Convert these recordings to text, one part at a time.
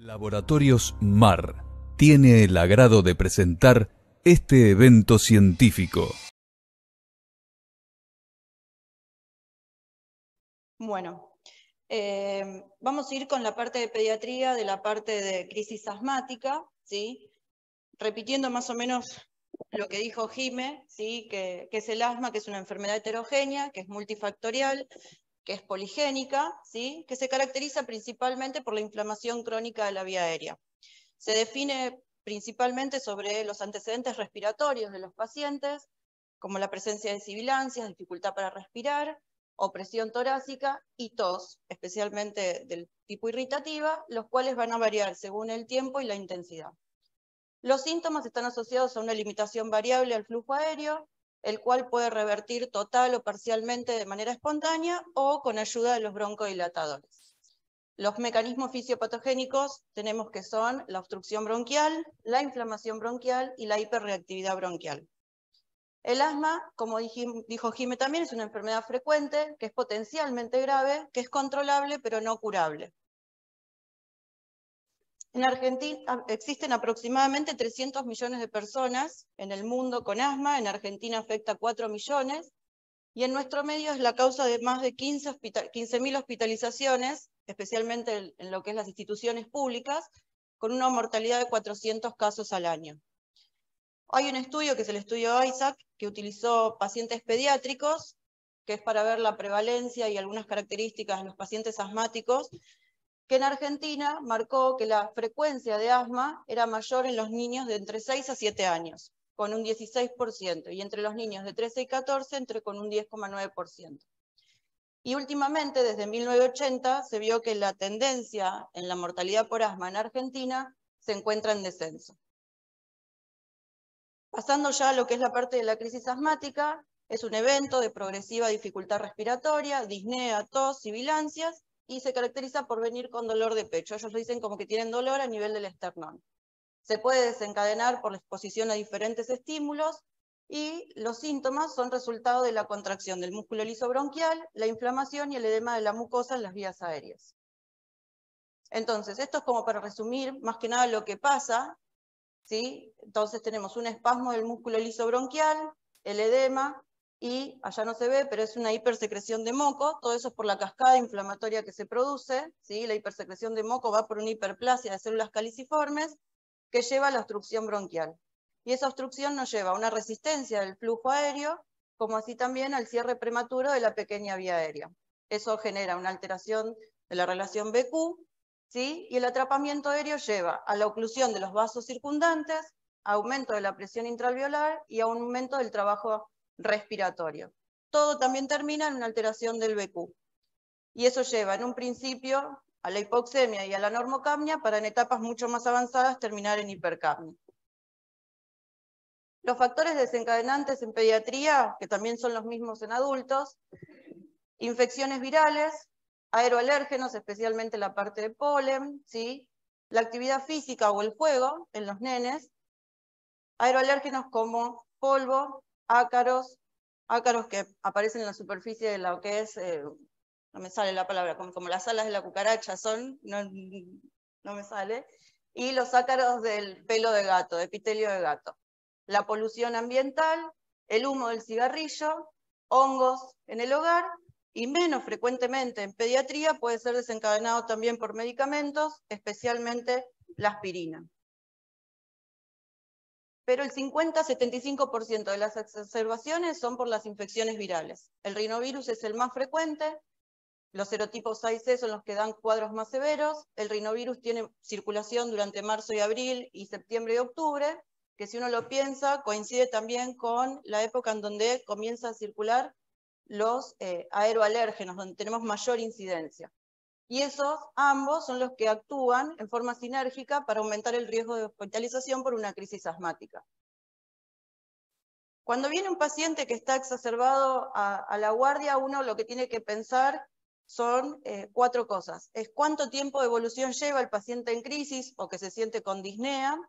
Laboratorios MAR tiene el agrado de presentar este evento científico. Bueno, vamos a ir con la parte de pediatría, de la parte de crisis asmática, ¿sí? Repitiendo más o menos lo que dijo Jime, ¿sí? Que es el asma, que es una enfermedad heterogénea, que es multifactorial, que es poligénica, ¿sí? Que se caracteriza principalmente por la inflamación crónica de la vía aérea. Se define principalmente sobre los antecedentes respiratorios de los pacientes, como la presencia de sibilancias, dificultad para respirar, opresión torácica y tos, especialmente del tipo irritativa, los cuales van a variar según el tiempo y la intensidad. Los síntomas están asociados a una limitación variable al flujo aéreo, el cual puede revertir total o parcialmente de manera espontánea o con ayuda de los broncodilatadores. Los mecanismos fisiopatogénicos tenemos que son la obstrucción bronquial, la inflamación bronquial y la hiperreactividad bronquial. El asma, como dijo Jime también, es una enfermedad frecuente, que es potencialmente grave, que es controlable pero no curable. En Argentina existen aproximadamente 300 millones de personas en el mundo con asma, en Argentina afecta a 4 millones, y en nuestro medio es la causa de más de 15.000 hospitalizaciones, especialmente en lo que es las instituciones públicas, con una mortalidad de 400 casos al año. Hay un estudio, que es el estudio ISAC, que utilizó pacientes pediátricos, que es para ver la prevalencia y algunas características de los pacientes asmáticos, que en Argentina marcó que la frecuencia de asma era mayor en los niños de entre 6 a 7 años, con un 16%, y entre los niños de 13 y 14, con un 10,9%. Y últimamente, desde 1980, se vio que la tendencia en la mortalidad por asma en Argentina se encuentra en descenso. Pasando ya a lo que es la parte de la crisis asmática, es un evento de progresiva dificultad respiratoria, disnea, tos, sibilancias, y se caracteriza por venir con dolor de pecho. Ellos lo dicen como que tienen dolor a nivel del esternón. Se puede desencadenar por la exposición a diferentes estímulos, y los síntomas son resultado de la contracción del músculo liso bronquial, la inflamación y el edema de la mucosa en las vías aéreas. Entonces, esto es como para resumir más que nada lo que pasa, ¿sí? Entonces tenemos un espasmo del músculo liso bronquial, el edema, y allá no se ve, pero es una hipersecreción de moco. Todo eso es por la cascada inflamatoria que se produce, ¿sí? La hipersecreción de moco va por una hiperplasia de células caliciformes que lleva a la obstrucción bronquial. Y esa obstrucción nos lleva a una resistencia del flujo aéreo, como así también al cierre prematuro de la pequeña vía aérea. Eso genera una alteración de la relación BQ, ¿sí? Y el atrapamiento aéreo lleva a la oclusión de los vasos circundantes, aumento de la presión intraalveolar y aumento del trabajo respiratorio. Todo también termina en una alteración del BQ. Y eso lleva en un principio a la hipoxemia y a la normocapnia, para en etapas mucho más avanzadas terminar en hipercapnia. Los factores desencadenantes en pediatría, que también son los mismos en adultos: infecciones virales, aeroalérgenos, especialmente la parte de polen, ¿sí? La actividad física o el juego en los nenes, aeroalérgenos como polvo, ácaros que aparecen en la superficie de lo que es, no me sale la palabra, como las alas de la cucaracha son, no me sale, y los ácaros del pelo de gato, de epitelio de gato. La polución ambiental, el humo del cigarrillo, hongos en el hogar, y menos frecuentemente en pediatría puede ser desencadenado también por medicamentos, especialmente la aspirina. Pero el 50-75% de las exacerbaciones son por las infecciones virales. El rinovirus es el más frecuente, los serotipos A y C son los que dan cuadros más severos. El rinovirus tiene circulación durante marzo y abril y septiembre y octubre, que si uno lo piensa coincide también con la época en donde comienza a circular los aeroalérgenos, donde tenemos mayor incidencia. Y esos ambos son los que actúan en forma sinérgica para aumentar el riesgo de hospitalización por una crisis asmática. Cuando viene un paciente que está exacerbado a la guardia, uno lo que tiene que pensar son 4 cosas. Es cuánto tiempo de evolución lleva el paciente en crisis o que se siente con disnea,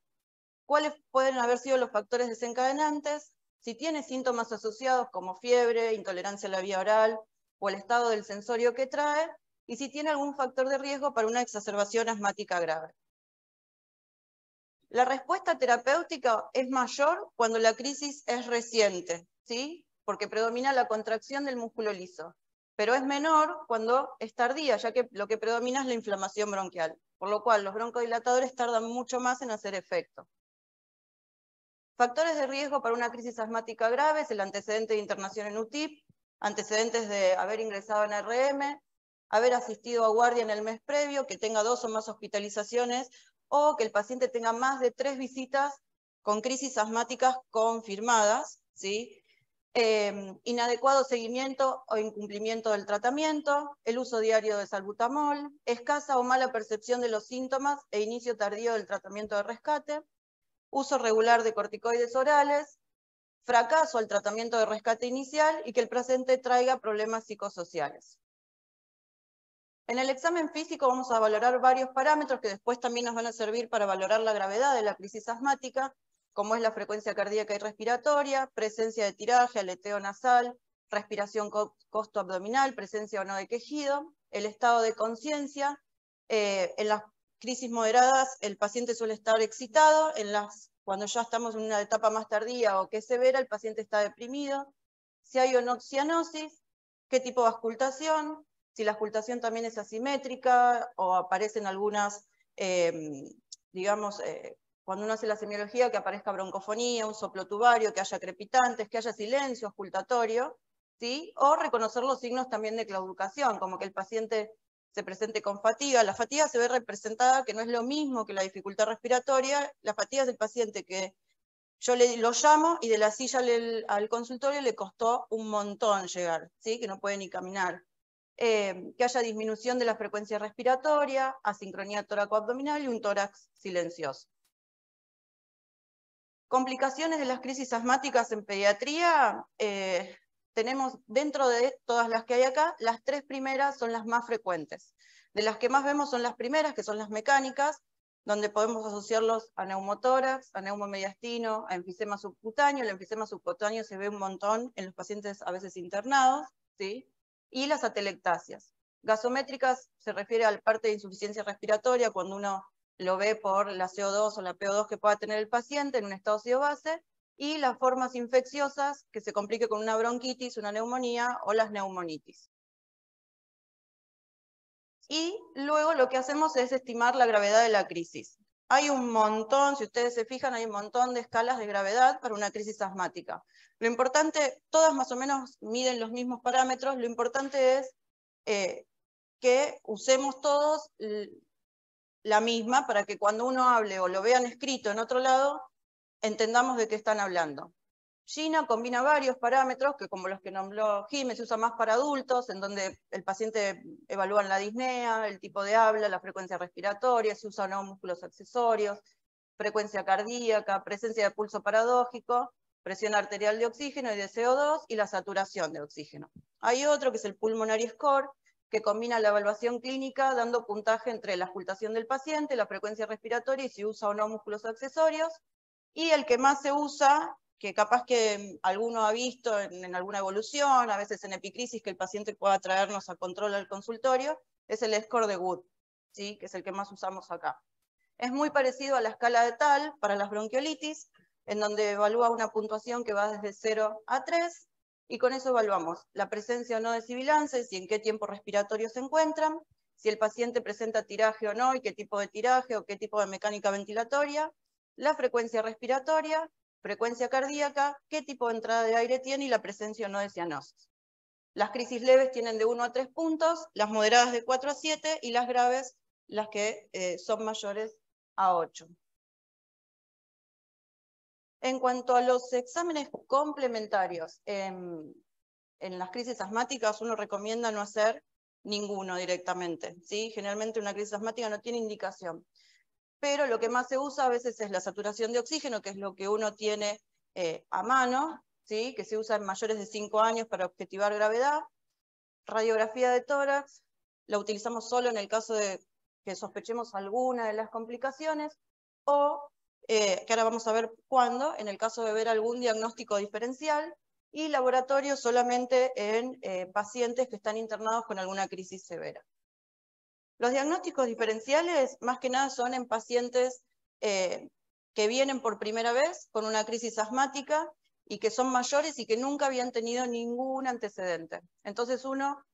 cuáles pueden haber sido los factores desencadenantes, si tiene síntomas asociados como fiebre, intolerancia a la vía oral o el estado del sensorio que trae, y si tiene algún factor de riesgo para una exacerbación asmática grave. La respuesta terapéutica es mayor cuando la crisis es reciente, ¿sí? Porque predomina la contracción del músculo liso, pero es menor cuando es tardía, ya que lo que predomina es la inflamación bronquial, por lo cual los broncodilatadores tardan mucho más en hacer efecto. Factores de riesgo para una crisis asmática grave es el antecedente de internación en UTIP, antecedentes de haber ingresado en RM, haber asistido a guardia en el mes previo, que tenga 2 o más hospitalizaciones, o que el paciente tenga más de 3 visitas con crisis asmáticas confirmadas, ¿sí? Inadecuado seguimiento o incumplimiento del tratamiento, el uso diario de salbutamol, escasa o mala percepción de los síntomas e inicio tardío del tratamiento de rescate, uso regular de corticoides orales, fracaso al tratamiento de rescate inicial y que el paciente traiga problemas psicosociales. En el examen físico vamos a valorar varios parámetros que después también nos van a servir para valorar la gravedad de la crisis asmática, como es la frecuencia cardíaca y respiratoria, presencia de tiraje, aleteo nasal, respiración costo-abdominal, presencia o no de quejido, el estado de conciencia. En las crisis moderadas el paciente suele estar excitado, cuando ya estamos en una etapa más tardía o que es severa, el paciente está deprimido. Si hay o no cianosis, qué tipo de auscultación, si la auscultación también es asimétrica o aparecen algunas, cuando uno hace la semiología, que aparezca broncofonía, un soplo tubario, que haya crepitantes, que haya silencio auscultatorio, ¿sí? O reconocer los signos también de claudicación, como que el paciente se presente con fatiga. La fatiga se ve representada, que no es lo mismo que la dificultad respiratoria. La fatiga es el paciente que yo lo llamo y de la silla al consultorio le costó un montón llegar, ¿sí? Que no puede ni caminar. Que haya disminución de la frecuencia respiratoria, asincronía tóraco-abdominal y un tórax silencioso. Complicaciones de las crisis asmáticas en pediatría, tenemos dentro de todas las que hay acá, las 3 primeras son las más frecuentes. De las que más vemos son las primeras, que son las mecánicas, donde podemos asociarlos a neumotórax, a neumomediastino, a enfisema subcutáneo. El enfisema subcutáneo se ve un montón en los pacientes a veces internados, ¿sí? Y las atelectasias. Gasométricas se refiere a la parte de insuficiencia respiratoria, cuando uno lo ve por la CO2 o la PO2 que pueda tener el paciente en un estado ácido-base, y las formas infecciosas que se complique con una bronquitis, una neumonía o las neumonitis. Y luego lo que hacemos es estimar la gravedad de la crisis. Hay un montón, si ustedes se fijan, hay un montón de escalas de gravedad para una crisis asmática. Lo importante, todas más o menos miden los mismos parámetros, lo importante es que usemos todos la misma para que cuando uno hable o lo vean escrito en otro lado, entendamos de qué están hablando. GINA combina varios parámetros, que como los que nombró Jiménez, se usa más para adultos, en donde el paciente evalúa la disnea, el tipo de habla, la frecuencia respiratoria, se usan no músculos accesorios, frecuencia cardíaca, presencia de pulso paradójico, presión arterial de oxígeno y de CO2, y la saturación de oxígeno. Hay otro que es el Pulmonary Score, que combina la evaluación clínica dando puntaje entre la auscultación del paciente, la frecuencia respiratoria y si usa o no músculos accesorios, y el que más se usa, que capaz que alguno ha visto en alguna evolución, a veces en epicrisis, que el paciente pueda traernos a control al consultorio, es el score de Wood, ¿sí? Que es el que más usamos acá. Es muy parecido a la escala de Tal para las bronquiolitis, en donde evalúa una puntuación que va desde 0 a 3, y con eso evaluamos la presencia o no de sibilances y en qué tiempo respiratorio se encuentran, si el paciente presenta tiraje o no y qué tipo de tiraje o qué tipo de mecánica ventilatoria, la frecuencia respiratoria, frecuencia cardíaca, qué tipo de entrada de aire tiene y la presencia o no de cianosis. Las crisis leves tienen de 1 a 3 puntos, las moderadas de 4 a 7 y las graves las que son mayores a 8. En cuanto a los exámenes complementarios en las crisis asmáticas, uno recomienda no hacer ninguno directamente, ¿sí? Generalmente una crisis asmática no tiene indicación. Pero lo que más se usa a veces es la saturación de oxígeno, que es lo que uno tiene a mano, ¿sí? Que se usa en mayores de 5 años para objetivar gravedad. Radiografía de tórax, la utilizamos solo en el caso de que sospechemos alguna de las complicaciones, o, que ahora vamos a ver cuándo, en el caso de ver algún diagnóstico diferencial, y laboratorio solamente en pacientes que están internados con alguna crisis severa. Los diagnósticos diferenciales, más que nada, son en pacientes que vienen por primera vez con una crisis asmática y que son mayores y que nunca habían tenido ningún antecedente. Entonces uno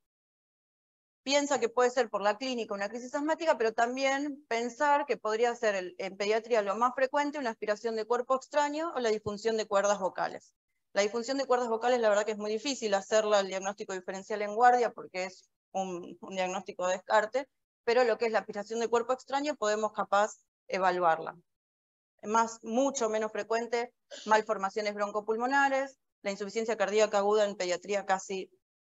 piensa que puede ser por la clínica una crisis asmática, pero también pensar que podría ser en pediatría lo más frecuente una aspiración de cuerpo extraño o la disfunción de cuerdas vocales. La disfunción de cuerdas vocales, la verdad que es muy difícil hacerla el diagnóstico diferencial en guardia porque es un diagnóstico de descarte, pero lo que es la aspiración de cuerpo extraño podemos capaz evaluarla. Mucho menos frecuente, malformaciones broncopulmonares, la insuficiencia cardíaca aguda en pediatría casi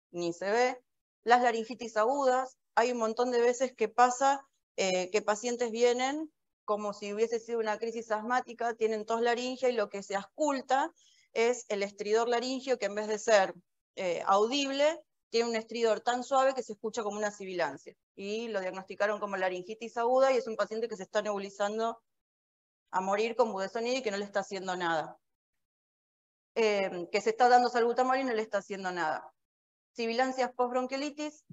ni se ve, las laringitis agudas, hay un montón de veces que pasa que pacientes vienen como si hubiese sido una crisis asmática, tienen tos laringia y lo que se ausculta es el estridor laringio que en vez de ser audible, tiene un estridor tan suave que se escucha como una sibilancia. Y lo diagnosticaron como laringitis aguda y es un paciente que se está nebulizando a morir con budesonide y que no le está haciendo nada. Que se está dando salbutamol y no le está haciendo nada. Sibilancias postbronquiolitis,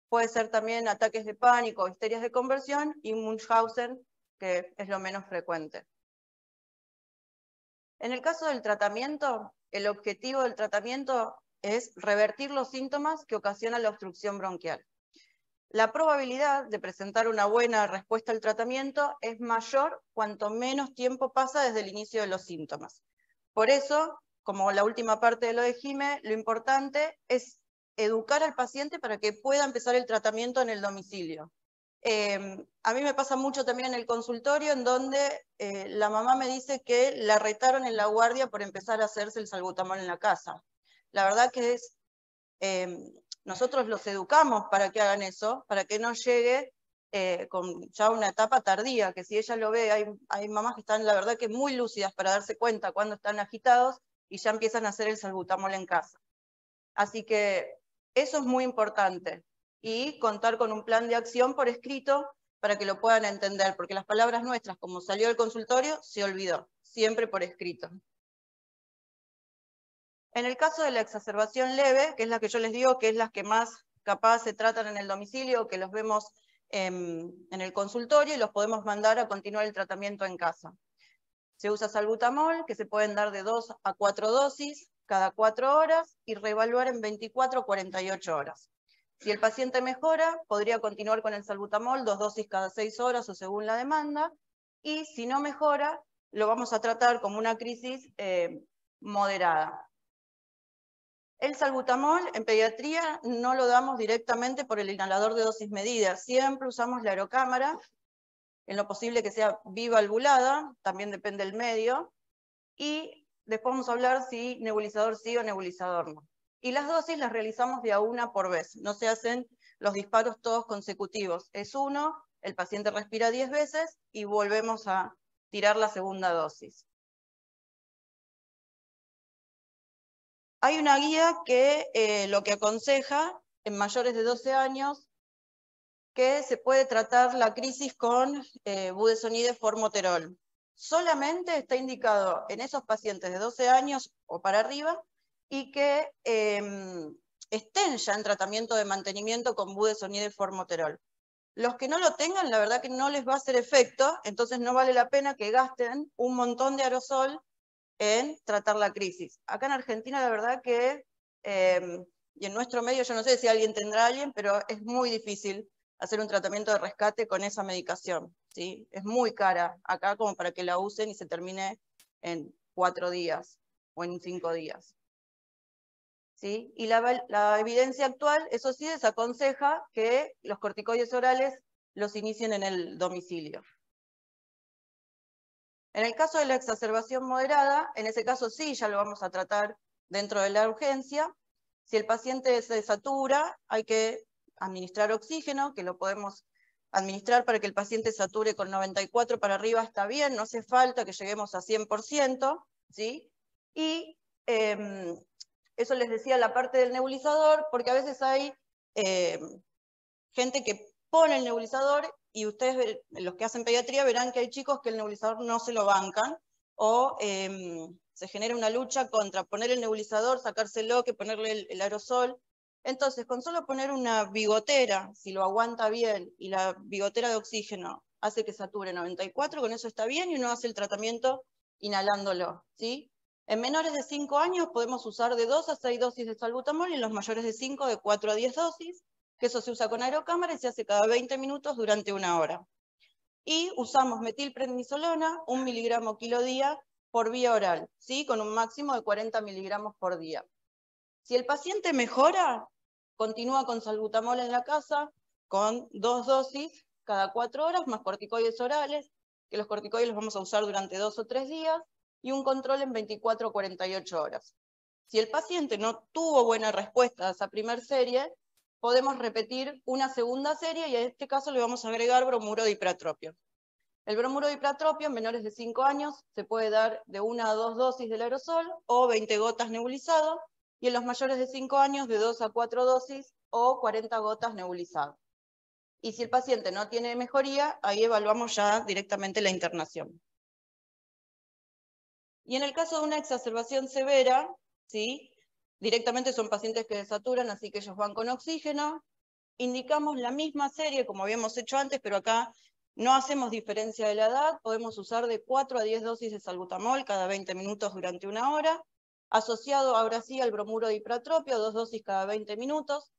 puede ser también ataques de pánico, histerias de conversión, y Munchausen, que es lo menos frecuente. En el caso del tratamiento, el objetivo del tratamiento es revertir los síntomas que ocasionan la obstrucción bronquial. La probabilidad de presentar una buena respuesta al tratamiento es mayor cuanto menos tiempo pasa desde el inicio de los síntomas. Por eso, como la última parte de lo de Jime, lo importante es educar al paciente para que pueda empezar el tratamiento en el domicilio. A mí me pasa mucho también en el consultorio, en donde la mamá me dice que la retaron en la guardia por empezar a hacerse el salbutamol en la casa. La verdad que es... nosotros los educamos para que hagan eso, para que no llegue con ya una etapa tardía, que si ella lo ve, hay mamás que están la verdad que muy lúcidas para darse cuenta cuando están agitados y ya empiezan a hacer el salbutamol en casa. Así que eso es muy importante y contar con un plan de acción por escrito para que lo puedan entender, porque las palabras nuestras, como salió del consultorio, se olvidó, siempre por escrito. En el caso de la exacerbación leve, que es la que yo les digo que es las que más capaz se tratan en el domicilio, que los vemos en el consultorio y los podemos mandar a continuar el tratamiento en casa. Se usa salbutamol, que se pueden dar de 2 a 4 dosis cada 4 horas y reevaluar en 24 o 48 horas. Si el paciente mejora, podría continuar con el salbutamol 2 dosis cada 6 horas o según la demanda, y si no mejora, lo vamos a tratar como una crisis moderada. El salbutamol en pediatría no lo damos directamente por el inhalador de dosis medida, siempre usamos la aerocámara, en lo posible que sea bivalvulada, también depende del medio, y después vamos a hablar si nebulizador sí o nebulizador no. Y las dosis las realizamos de a una por vez, no se hacen los disparos todos consecutivos, es uno, el paciente respira 10 veces y volvemos a tirar la segunda dosis. Hay una guía que lo que aconseja en mayores de 12 años que se puede tratar la crisis con budesonide formoterol. Solamente está indicado en esos pacientes de 12 años o para arriba y que estén ya en tratamiento de mantenimiento con budesonide formoterol. Los que no lo tengan, la verdad que no les va a hacer efecto, entonces no vale la pena que gasten un montón de aerosol en tratar la crisis. Acá en Argentina, la verdad que, y en nuestro medio, yo no sé si alguien tendrá a alguien, pero es muy difícil hacer un tratamiento de rescate con esa medicación, ¿sí? Es muy cara acá como para que la usen y se termine en 4 días o en 5 días. ¿Sí? Y la evidencia actual, eso sí, desaconseja que los corticoides orales los inicien en el domicilio. En el caso de la exacerbación moderada, en ese caso sí, ya lo vamos a tratar dentro de la urgencia. Si el paciente se satura, hay que administrar oxígeno, que lo podemos administrar para que el paciente sature con 94 para arriba, está bien, no hace falta que lleguemos a 100%, ¿sí? Y eso les decía la parte del nebulizador, porque a veces hay gente que pone el nebulizador y ustedes, los que hacen pediatría, verán que hay chicos que el nebulizador no se lo bancan, o se genera una lucha contra poner el nebulizador, sacárselo, que ponerle el aerosol. Entonces, con solo poner una bigotera, si lo aguanta bien, y la bigotera de oxígeno hace que sature 94, con eso está bien, y uno hace el tratamiento inhalándolo, ¿sí? En menores de 5 años podemos usar de 2 a 6 dosis de salbutamol, y en los mayores de 5 de 4 a 10 dosis, que eso se usa con aerocámara y se hace cada 20 minutos durante 1 hora. Y usamos metilprednisolona, 1 miligramo kilo día por vía oral, ¿sí? Con un máximo de 40 miligramos por día. Si el paciente mejora, continúa con salbutamol en la casa, con 2 dosis cada 4 horas, más corticoides orales, que los corticoides los vamos a usar durante 2 o 3 días, y un control en 24 o 48 horas. Si el paciente no tuvo buena respuesta a esa primera serie, podemos repetir una segunda serie, y en este caso le vamos a agregar bromuro de ipratropio. El bromuro de ipratropio en menores de 5 años se puede dar de 1 a 2 dosis del aerosol o 20 gotas nebulizado, y en los mayores de 5 años de 2 a 4 dosis o 40 gotas nebulizado. Y si el paciente no tiene mejoría, ahí evaluamos ya directamente la internación. Y en el caso de una exacerbación severa, ¿sí? Directamente son pacientes que desaturan, así que ellos van con oxígeno. Indicamos la misma serie como habíamos hecho antes, pero acá no hacemos diferencia de la edad. Podemos usar de 4 a 10 dosis de salbutamol cada 20 minutos durante 1 hora, asociado ahora sí al bromuro de ipratropio, 2 dosis cada 20 minutos,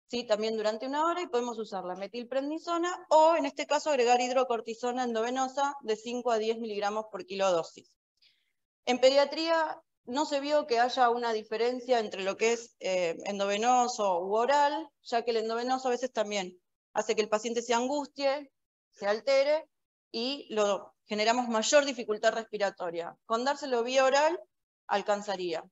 ¿sí? También durante 1 hora, y podemos usar la metilprednisona o en este caso agregar hidrocortisona endovenosa de 5 a 10 miligramos por kilo dosis. En pediatría no se vio que haya una diferencia entre lo que es endovenoso u oral, ya que el endovenoso a veces también hace que el paciente se angustie, se altere, y generamos mayor dificultad respiratoria. Con dárselo vía oral alcanzaría.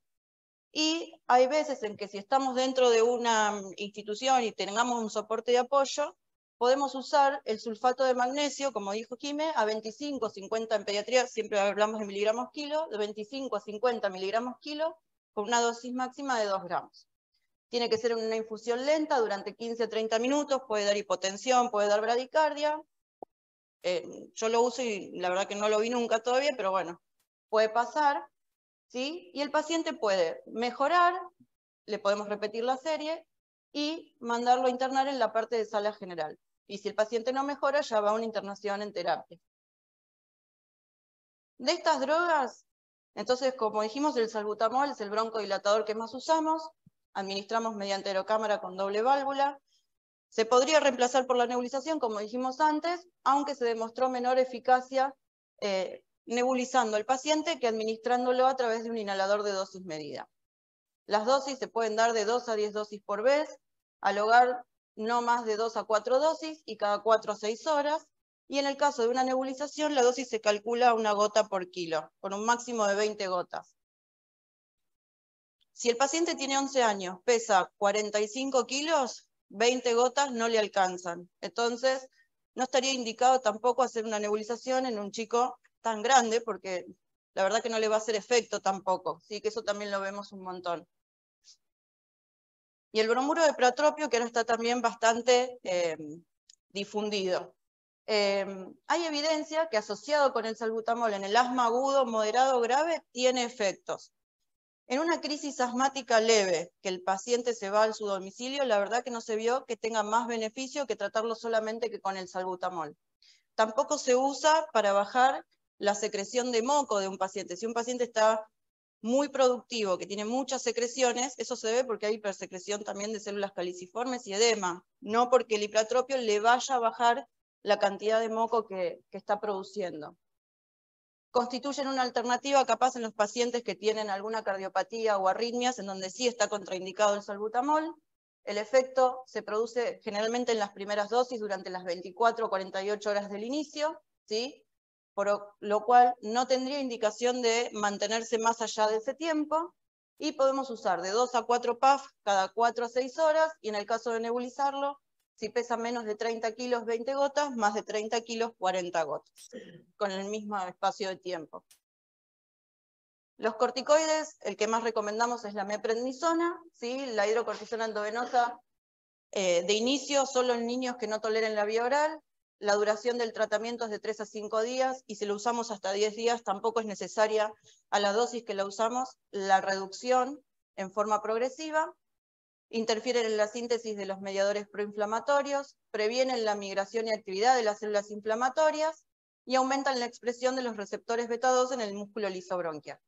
Y hay veces en que si estamos dentro de una institución y tengamos un soporte de apoyo, podemos usar el sulfato de magnesio, como dijo Jimé, a 25 o 50 en pediatría, siempre hablamos de miligramos kilo, de 25 a 50 miligramos kilo, con una dosis máxima de 2 gramos. Tiene que ser una infusión lenta durante 15 a 30 minutos, puede dar hipotensión, puede dar bradicardia. Yo lo uso y la verdad que no lo vi nunca todavía, pero bueno, puede pasar, ¿sí? Y el paciente puede mejorar, le podemos repetir la serie y mandarlo a internar en la parte de sala general. Y si el paciente no mejora, ya va a una internación en terapia. De estas drogas, entonces, como dijimos, el salbutamol es el broncodilatador que más usamos, administramos mediante aerocámara con doble válvula. Se podría reemplazar por la nebulización, como dijimos antes, aunque se demostró menor eficacia nebulizando al paciente que administrándolo a través de un inhalador de dosis medida. Las dosis se pueden dar de 2 a 10 dosis por vez, al hogar no más de 2 a 4 dosis y cada 4 a 6 horas, y en el caso de una nebulización la dosis se calcula 1 gota por kilo, con un máximo de 20 gotas. Si el paciente tiene 11 años, pesa 45 kilos, 20 gotas no le alcanzan. Entonces, no estaría indicado tampoco hacer una nebulización en un chico tan grande, porque la verdad que no le va a hacer efecto tampoco, ¿sí? Que eso también lo vemos un montón. Y el bromuro de ipratropio, que ahora está también bastante difundido. Hay evidencia que asociado con el salbutamol en el asma agudo, moderado o grave, tiene efectos. En una crisis asmática leve, que el paciente se va a su domicilio, la verdad que no se vio que tenga más beneficio que tratarlo solamente que con el salbutamol. Tampoco se usa para bajar la secreción de moco de un paciente. Si un paciente está muy productivo, que tiene muchas secreciones, eso se ve porque hay hipersecreción también de células caliciformes y edema, no porque el ipratropio le vaya a bajar la cantidad de moco que está produciendo. Constituyen una alternativa capaz en los pacientes que tienen alguna cardiopatía o arritmias, en donde sí está contraindicado el salbutamol. El efecto se produce generalmente en las primeras dosis durante las 24 o 48 horas del inicio, ¿sí? Por lo cual no tendría indicación de mantenerse más allá de ese tiempo, y podemos usar de 2 a 4 PAF cada 4 a 6 horas, y en el caso de nebulizarlo, si pesa menos de 30 kilos, 20 gotas, más de 30 kilos, 40 gotas, con el mismo espacio de tiempo. Los corticoides, el que más recomendamos es la meprednisona, ¿sí? La hidrocortisona endovenosa de inicio solo en niños que no toleren la vía oral. La duración del tratamiento es de 3 a 5 días, y si lo usamos hasta 10 días tampoco es necesaria a la dosis que la usamos la reducción en forma progresiva. interfieren en la síntesis de los mediadores proinflamatorios, previenen la migración y actividad de las células inflamatorias y aumentan la expresión de los receptores beta-2 en el músculo liso bronquial.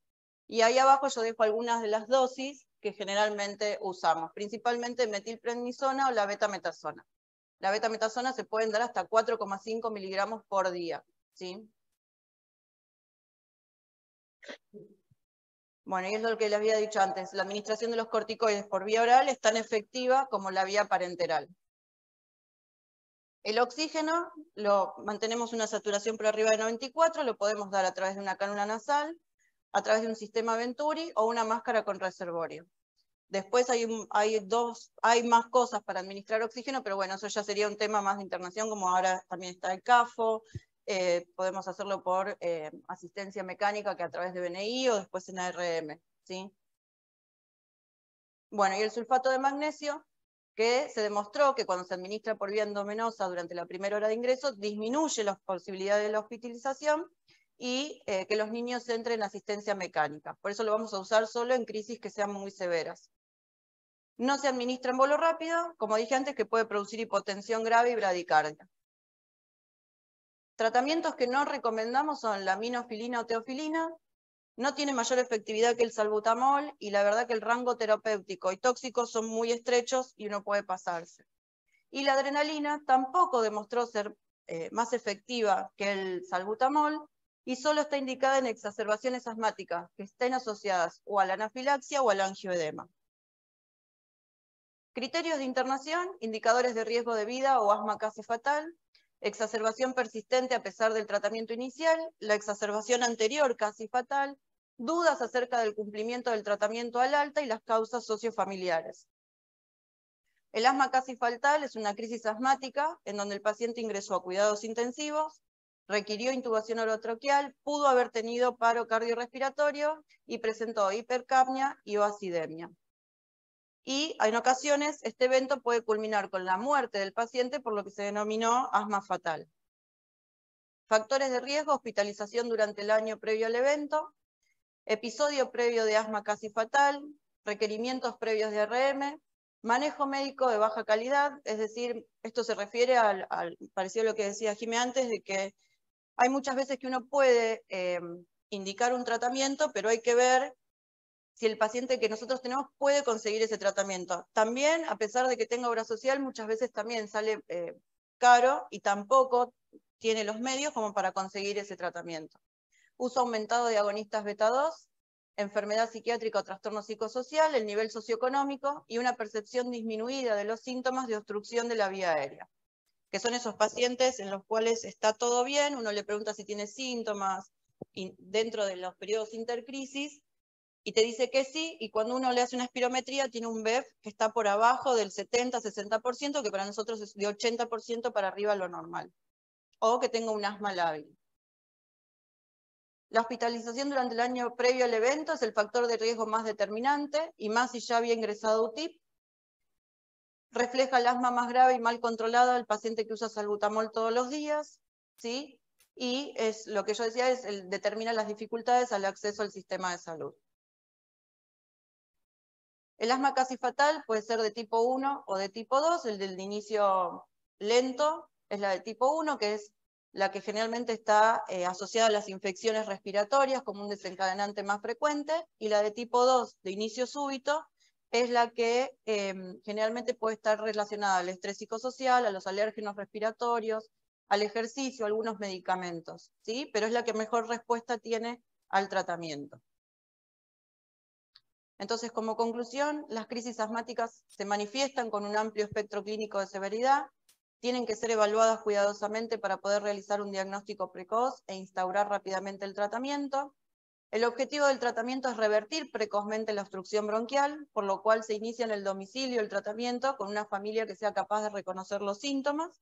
Y ahí abajo yo dejo algunas de las dosis que generalmente usamos, principalmente metilprednisona o la betametasona. La betametasona se pueden dar hasta 4,5 miligramos por día, ¿sí? Bueno, y es lo que les había dicho antes, la administración de los corticoides por vía oral es tan efectiva como la vía parenteral. El oxígeno, mantenemos una saturación por arriba de 94, lo podemos dar a través de una cánula nasal, a través de un sistema Venturi o una máscara con reservorio. Después hay más cosas para administrar oxígeno, pero bueno, eso ya sería un tema más de internación, como ahora también está el CAFO, podemos hacerlo por asistencia mecánica, que a través de BNI o después en ARM, ¿sí? Bueno, y el sulfato de magnesio, que se demostró que cuando se administra por vía endovenosa durante la primera hora de ingreso, disminuye las posibilidades de la hospitalización y que los niños entren en asistencia mecánica. Por eso lo vamos a usar solo en crisis que sean muy severas. No se administra en bolo rápido, como dije antes, que puede producir hipotensión grave y bradicardia. Tratamientos que no recomendamos son la minofilina o teofilina, no tiene mayor efectividad que el salbutamol y la verdad que el rango terapéutico y tóxico son muy estrechos y uno puede pasarse. Y la adrenalina tampoco demostró ser más efectiva que el salbutamol y solo está indicada en exacerbaciones asmáticas que estén asociadas o a la anafilaxia o al angioedema. Criterios de internación, indicadores de riesgo de vida o asma casi fatal, exacerbación persistente a pesar del tratamiento inicial, la exacerbación anterior casi fatal, dudas acerca del cumplimiento del tratamiento al alta y las causas sociofamiliares. El asma casi fatal es una crisis asmática en donde el paciente ingresó a cuidados intensivos, requirió intubación orotraqueal, pudo haber tenido paro cardiorrespiratorio y presentó hipercapnia y o acidemia. Y en ocasiones este evento puede culminar con la muerte del paciente por lo que se denominó asma fatal. Factores de riesgo, hospitalización durante el año previo al evento, episodio previo de asma casi fatal, requerimientos previos de ARM, manejo médico de baja calidad, es decir, esto se refiere parecido a lo que decía Jimé antes, de que hay muchas veces que uno puede indicar un tratamiento, pero hay que ver si el paciente que nosotros tenemos puede conseguir ese tratamiento. También, a pesar de que tenga obra social, muchas veces también sale caro y tampoco tiene los medios como para conseguir ese tratamiento. Uso aumentado de agonistas beta-2, enfermedad psiquiátrica o trastorno psicosocial, el nivel socioeconómico y una percepción disminuida de los síntomas de obstrucción de la vía aérea, que son esos pacientes en los cuales está todo bien, uno le pregunta si tiene síntomas dentro de los periodos intercrisis, y te dice que sí, y cuando uno le hace una espirometría tiene un BEF que está por abajo del 70-60%, que para nosotros es de 80% para arriba lo normal, o que tenga un asma lábil. La hospitalización durante el año previo al evento es el factor de riesgo más determinante, y más si ya había ingresado UTIP. Refleja el asma más grave y mal controlada del paciente que usa salbutamol todos los días, ¿sí? Y es lo que yo decía, determina las dificultades al acceso al sistema de salud. El asma casi fatal puede ser de tipo 1 o de tipo 2, el del inicio lento es la de tipo 1, que es la que generalmente está asociada a las infecciones respiratorias como un desencadenante más frecuente, y la de tipo 2, de inicio súbito, es la que generalmente puede estar relacionada al estrés psicosocial, a los alérgenos respiratorios, al ejercicio, a algunos medicamentos, ¿sí? Pero es la que mejor respuesta tiene al tratamiento. Entonces, como conclusión, las crisis asmáticas se manifiestan con un amplio espectro clínico de severidad, tienen que ser evaluadas cuidadosamente para poder realizar un diagnóstico precoz e instaurar rápidamente el tratamiento. El objetivo del tratamiento es revertir precozmente la obstrucción bronquial, por lo cual se inicia en el domicilio el tratamiento con una familia que sea capaz de reconocer los síntomas,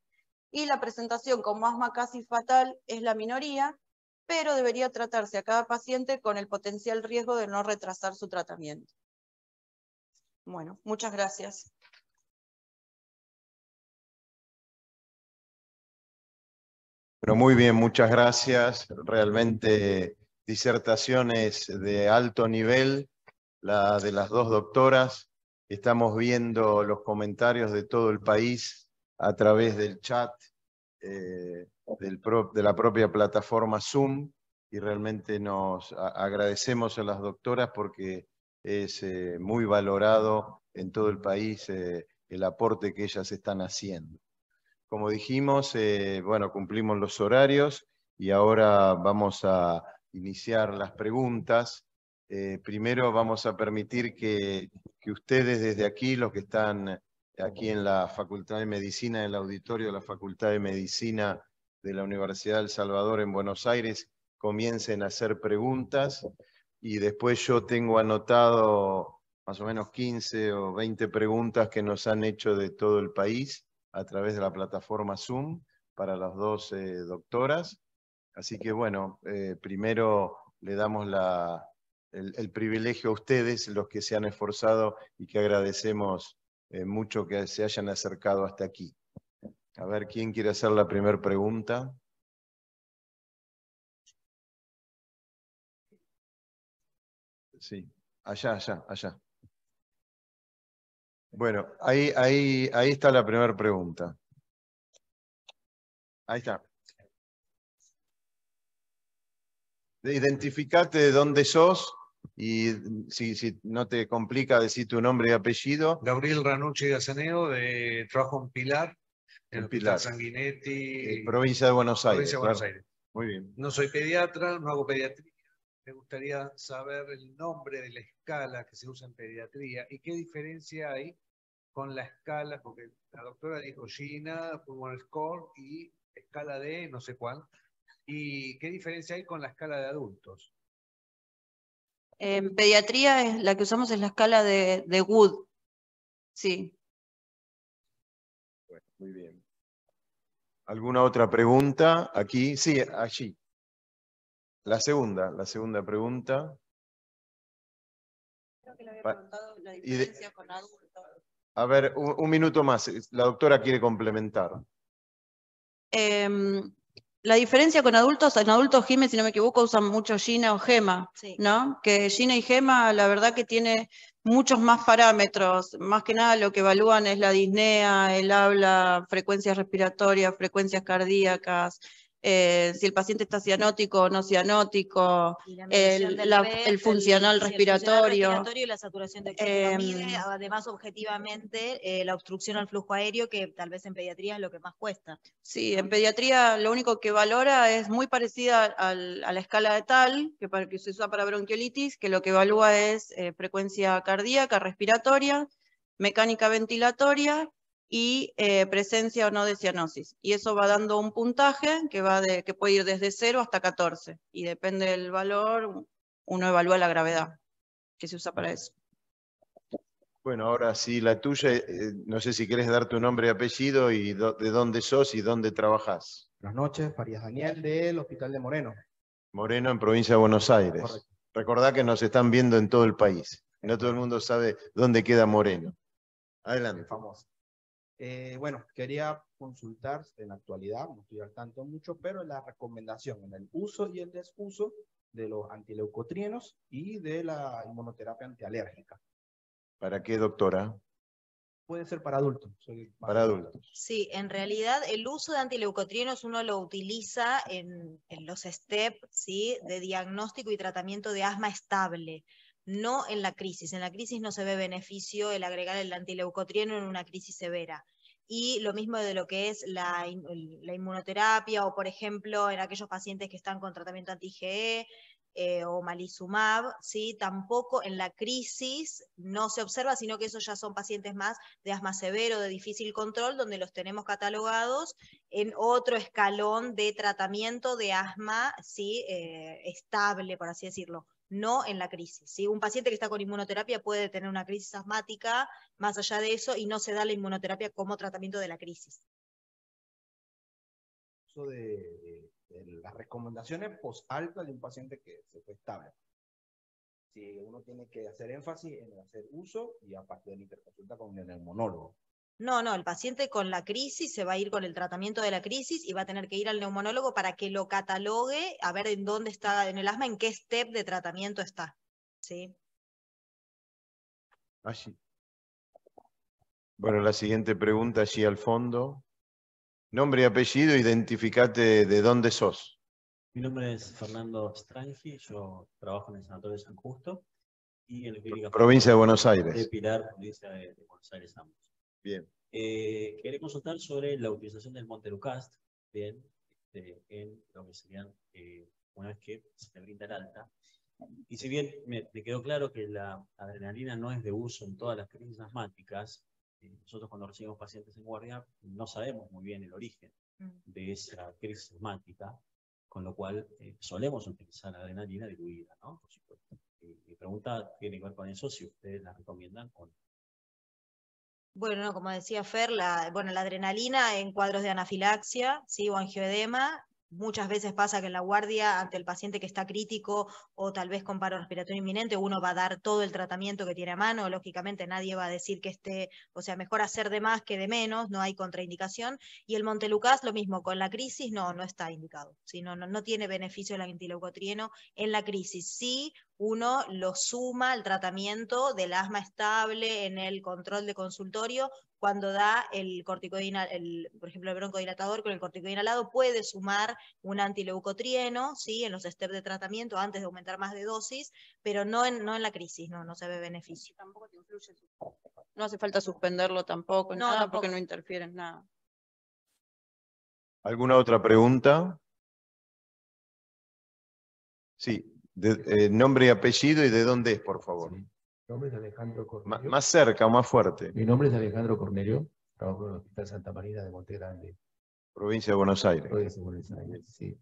y la presentación como asma casi fatal es la minoría, pero debería tratarse a cada paciente con el potencial riesgo de no retrasar su tratamiento. Bueno, muchas gracias. Pero muy bien, muchas gracias. Realmente disertaciones de alto nivel, la de las dos doctoras. Estamos viendo los comentarios de todo el país a través del chat de la propia plataforma Zoom, y realmente nos agradecemos a las doctoras porque es muy valorado en todo el país el aporte que ellas están haciendo. Como dijimos, bueno, cumplimos los horarios y ahora vamos a iniciar las preguntas. Primero vamos a permitir que ustedes desde aquí, los que están aquí en la Facultad de Medicina, en el auditorio de la Facultad de Medicina de la Universidad del Salvador en Buenos Aires, comiencen a hacer preguntas, y después yo tengo anotado más o menos 15 o 20 preguntas que nos han hecho de todo el país a través de la plataforma Zoom para las dos doctoras. Así que bueno, primero le damos el privilegio a ustedes, los que se han esforzado y que agradecemos mucho que se hayan acercado hasta aquí. A ver, ¿quién quiere hacer la primera pregunta? Sí, allá. Bueno, ahí está la primera pregunta. Ahí está. Identificate de dónde sos y si no te complica decir tu nombre y apellido. Gabriel Ranucci Gazaneo, trabajo en Pilar, en el Hospital Pilar. Sanguinetti, Provincia de Buenos Aires. provincia de Buenos ¿verdad? Aires. Muy bien. No soy pediatra, no hago pediatría. Me gustaría saber el nombre de la escala que se usa en pediatría y qué diferencia hay con la escala, porque la doctora dijo Gina, Pulmonary Score y escala de no sé cuál. ¿Y qué diferencia hay con la escala de adultos? En pediatría la que usamos es la escala de Wood. Sí. Bueno, muy bien. ¿Alguna otra pregunta? Aquí, sí, allí. La segunda pregunta. Creo que le había preguntado la y diferencia con adultos. A ver, un minuto más. La doctora quiere complementar. La diferencia con adultos, en adultos Gime, si no me equivoco, usan mucho Gina o Gema, Sí. ¿no? Que Gina y Gema, la verdad que tiene muchos más parámetros. Más que nada lo que evalúan es la disnea, el habla, frecuencias respiratorias, frecuencias cardíacas, si el paciente está cianótico o no cianótico, Y la medición del PET, el funcional sí, el funcional respiratorio. respiratorio y la saturación de oxígeno. Mide, además, objetivamente, la obstrucción al flujo aéreo, que tal vez en pediatría es lo que más cuesta. Sí, en pediatría lo único que valora es muy parecida a la escala de Tal, que se usa para bronquiolitis, que lo que evalúa es frecuencia cardíaca, respiratoria, mecánica ventilatoria y presencia o no de cianosis. Y eso va dando un puntaje que puede ir desde 0 hasta 14. Y depende del valor, uno evalúa la gravedad que se usa para eso. Bueno, ahora sí, la tuya, no sé si querés dar tu nombre y apellido y de dónde sos y dónde trabajás. Buenas noches, Farías Daniel del Hospital de Moreno. Moreno, en provincia de Buenos Aires. Correcto. Recordá que nos están viendo en todo el país. No todo el mundo sabe dónde queda Moreno. Adelante. Famoso. Bueno, quería consultar en la actualidad, no estoy al tanto mucho, pero la recomendación en el uso y el desuso de los antileucotrienos y de la inmunoterapia antialérgica. ¿Para qué, doctora? Puede ser para adultos. Para adultos. Sí, en realidad el uso de antileucotrienos uno lo utiliza en los STEP, ¿sí? De diagnóstico y tratamiento de asma estable, no en la crisis. En la crisis no se ve beneficio el agregar el antileucotrieno en una crisis severa. Y lo mismo de lo que es la inmunoterapia o, por ejemplo, en aquellos pacientes que están con tratamiento anti-IgE, o malizumab, ¿sí? Tampoco en la crisis no se observa, sino que esos ya son pacientes más de asma severo, de difícil control, donde los tenemos catalogados en otro escalón de tratamiento de asma, ¿sí? Estable, por así decirlo, no en la crisis, ¿sí? Un paciente que está con inmunoterapia puede tener una crisis asmática más allá de eso y no se da la inmunoterapia como tratamiento de la crisis. Uso de las recomendaciones post-alta de un paciente que se fue estable. Si uno tiene que hacer énfasis en hacer uso y aparte de la interconsulta con el neumonólogo. No, el paciente con la crisis se va a ir con el tratamiento de la crisis y va a tener que ir al neumonólogo para que lo catalogue, a ver en dónde está en el asma, en qué step de tratamiento está. ¿Sí? Allí. Bueno, la siguiente pregunta allí al fondo. Nombre y apellido, identificate de dónde sos. Mi nombre es Fernando Strangi, yo trabajo en el Sanatorio de San Justo y en la clínica Provincia de Buenos de Aires. Pilar, provincia de Buenos Aires ambos. Bien. Quería consultar sobre la utilización del Montelukast, bien, en lo que serían, una vez que se te brinda el alta. Y si bien me quedó claro que la adrenalina no es de uso en todas las crisis asmáticas, nosotros cuando recibimos pacientes en guardia no sabemos muy bien el origen de esa crisis asmática, con lo cual solemos utilizar la adrenalina diluida, ¿no? Por supuesto. Mi pregunta tiene que ver con eso, si ustedes la recomiendan o no. Bueno, no, como decía Fer, la adrenalina en cuadros de anafilaxia, ¿sí? O angioedema, muchas veces pasa que en la guardia, ante el paciente que está crítico o tal vez con paro respiratorio inminente, uno va a dar todo el tratamiento que tiene a mano. Lógicamente nadie va a decir que esté, o sea, mejor hacer de más que de menos, no hay contraindicación. Y el Montelukast, lo mismo, con la crisis no está indicado, ¿sí? No tiene beneficio el antileucotrieno en la crisis. Sí, uno lo suma al tratamiento del asma estable en el control de consultorio. Cuando da el corticoide, por ejemplo, el broncodilatador con el corticoide inhalado, puede sumar un antileucotrieno, ¿sí? En los steps de tratamiento antes de aumentar más de dosis, pero no en la crisis, no se ve beneficio. Tampoco te influye. No hace falta suspenderlo tampoco, No, nada, tampoco. porque no interfiere en nada. ¿Alguna otra pregunta? Sí. Nombre y apellido y de dónde es, por favor. Sí. Mi nombre es Alejandro Cornelio. Más cerca, más fuerte. Mi nombre es Alejandro Cornelio. Trabajo en el Hospital Santa Marina de Monte Grande, Provincia de Buenos Aires. provincia de Buenos Aires. Sí.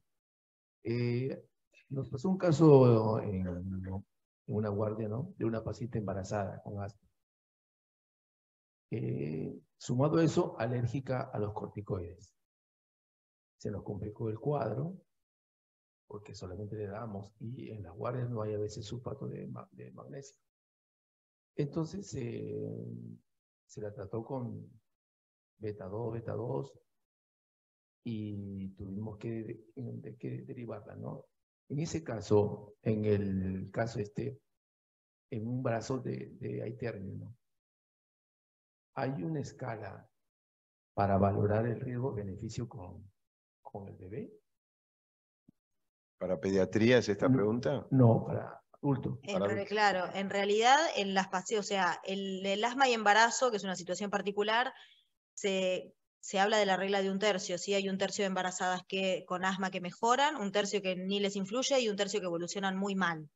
Nos pasó un caso en una guardia, ¿no? De una paciente embarazada con asma. Sumado a eso, alérgica a los corticoides. Se nos complicó el cuadro porque solamente le damos, y en las guardias no hay a veces sulfato de magnesio. Entonces se la trató con beta 2, y tuvimos que derivarla, ¿no? En ese caso, en el caso en un brazo de aiternio, ¿no? Hay una escala para valorar el riesgo-beneficio con el bebé. ¿Para pediatría es esta pregunta? No, para adulto. Claro, en realidad en las pacientes, o sea, el asma y embarazo, que es una situación particular, se habla de la regla de un tercio, ¿sí? Hay un tercio de embarazadas con asma que mejoran, un tercio que ni les influye y un tercio que evolucionan muy mal.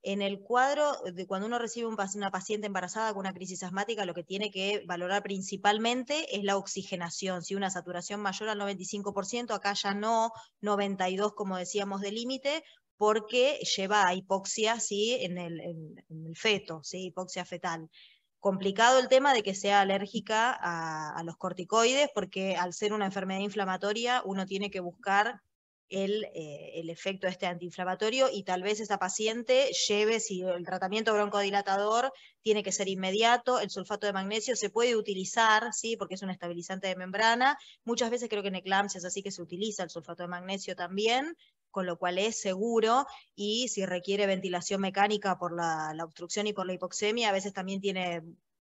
En el cuadro de cuando uno recibe una paciente embarazada con una crisis asmática, lo que tiene que valorar principalmente es la oxigenación. Si una saturación mayor al 95%, acá ya no 92%, como decíamos, de límite, porque lleva a hipoxia, ¿sí? en el feto, ¿sí? Hipoxia fetal. Complicado el tema de que sea alérgica a los corticoides, porque al ser una enfermedad inflamatoria, uno tiene que buscar el efecto antiinflamatorio, y tal vez esa paciente lleve, si el tratamiento broncodilatador tiene que ser inmediato, el sulfato de magnesio se puede utilizar, ¿sí? Porque es un estabilizante de membrana. Muchas veces creo que en eclampsias así que se utiliza el sulfato de magnesio también, con lo cual es seguro, y si requiere ventilación mecánica por la obstrucción y por la hipoxemia, a veces también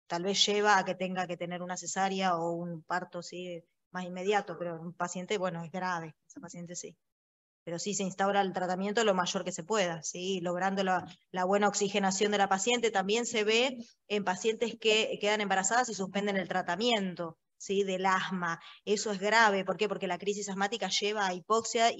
tal vez lleva a que tenga que tener una cesárea o un parto, ¿sí? Más inmediato, pero un paciente, bueno, es grave, esa paciente sí. Pero sí se instaura el tratamiento lo mayor que se pueda, ¿sí? Logrando la buena oxigenación de la paciente. También se ve en pacientes que quedan embarazadas y suspenden el tratamiento, ¿sí? Del asma. Eso es grave. ¿Por qué? Porque la crisis asmática lleva a hipoxia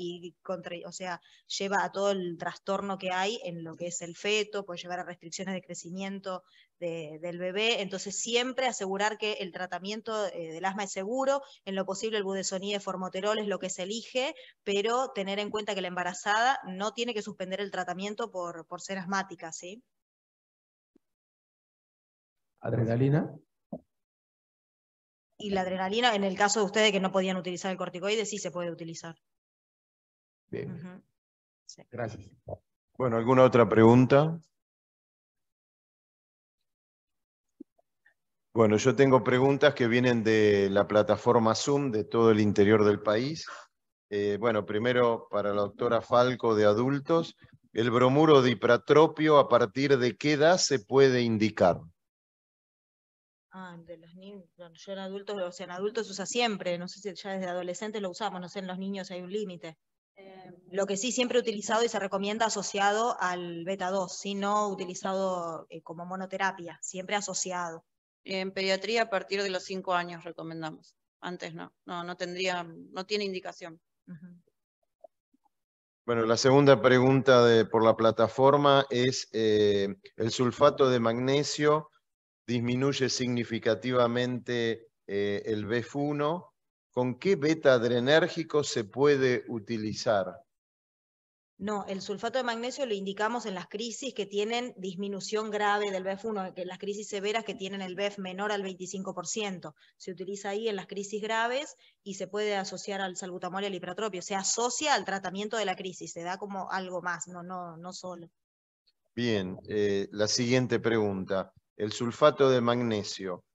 o sea, lleva a todo el trastorno que hay en lo que es el feto, puede llevar a restricciones de crecimiento del bebé. Entonces siempre asegurar que el tratamiento del asma es seguro. En lo posible el budesonide formoterol es lo que se elige, pero tener en cuenta que la embarazada no tiene que suspender el tratamiento por ser asmática, ¿sí? ¿Adrenalina? Y la adrenalina, en el caso de ustedes que no podían utilizar el corticoide, sí se puede utilizar. Bien. Sí. Gracias. Bueno, ¿alguna otra pregunta? Bueno, yo tengo preguntas que vienen de la plataforma Zoom de todo el interior del país. Bueno, primero para la doctora Falco, de adultos. ¿El bromuro de hipratropio a partir de qué edad se puede indicar? De los niños, bueno, yo en adultos, o sea, en adultos se usa siempre, no sé si ya desde adolescentes lo usamos, no sé, en los niños hay un límite. Lo que sí siempre he utilizado y se recomienda asociado al beta-2, ¿sí? No utilizado como monoterapia, siempre asociado. En pediatría a partir de los 5 años recomendamos. Antes no tiene indicación. Bueno, la segunda pregunta por la plataforma es, ¿el sulfato de magnesio disminuye significativamente el BEF1? ¿Con qué beta adrenérgico se puede utilizar? No, el sulfato de magnesio lo indicamos en las crisis que tienen disminución grave del BEF1, que las crisis severas que tienen el BEF menor al 25%. Se utiliza ahí en las crisis graves y se puede asociar al salbutamol y al hipratropio. Se asocia al tratamiento de la crisis, se da como algo más, no solo. Bien, la siguiente pregunta. El sulfato de magnesio.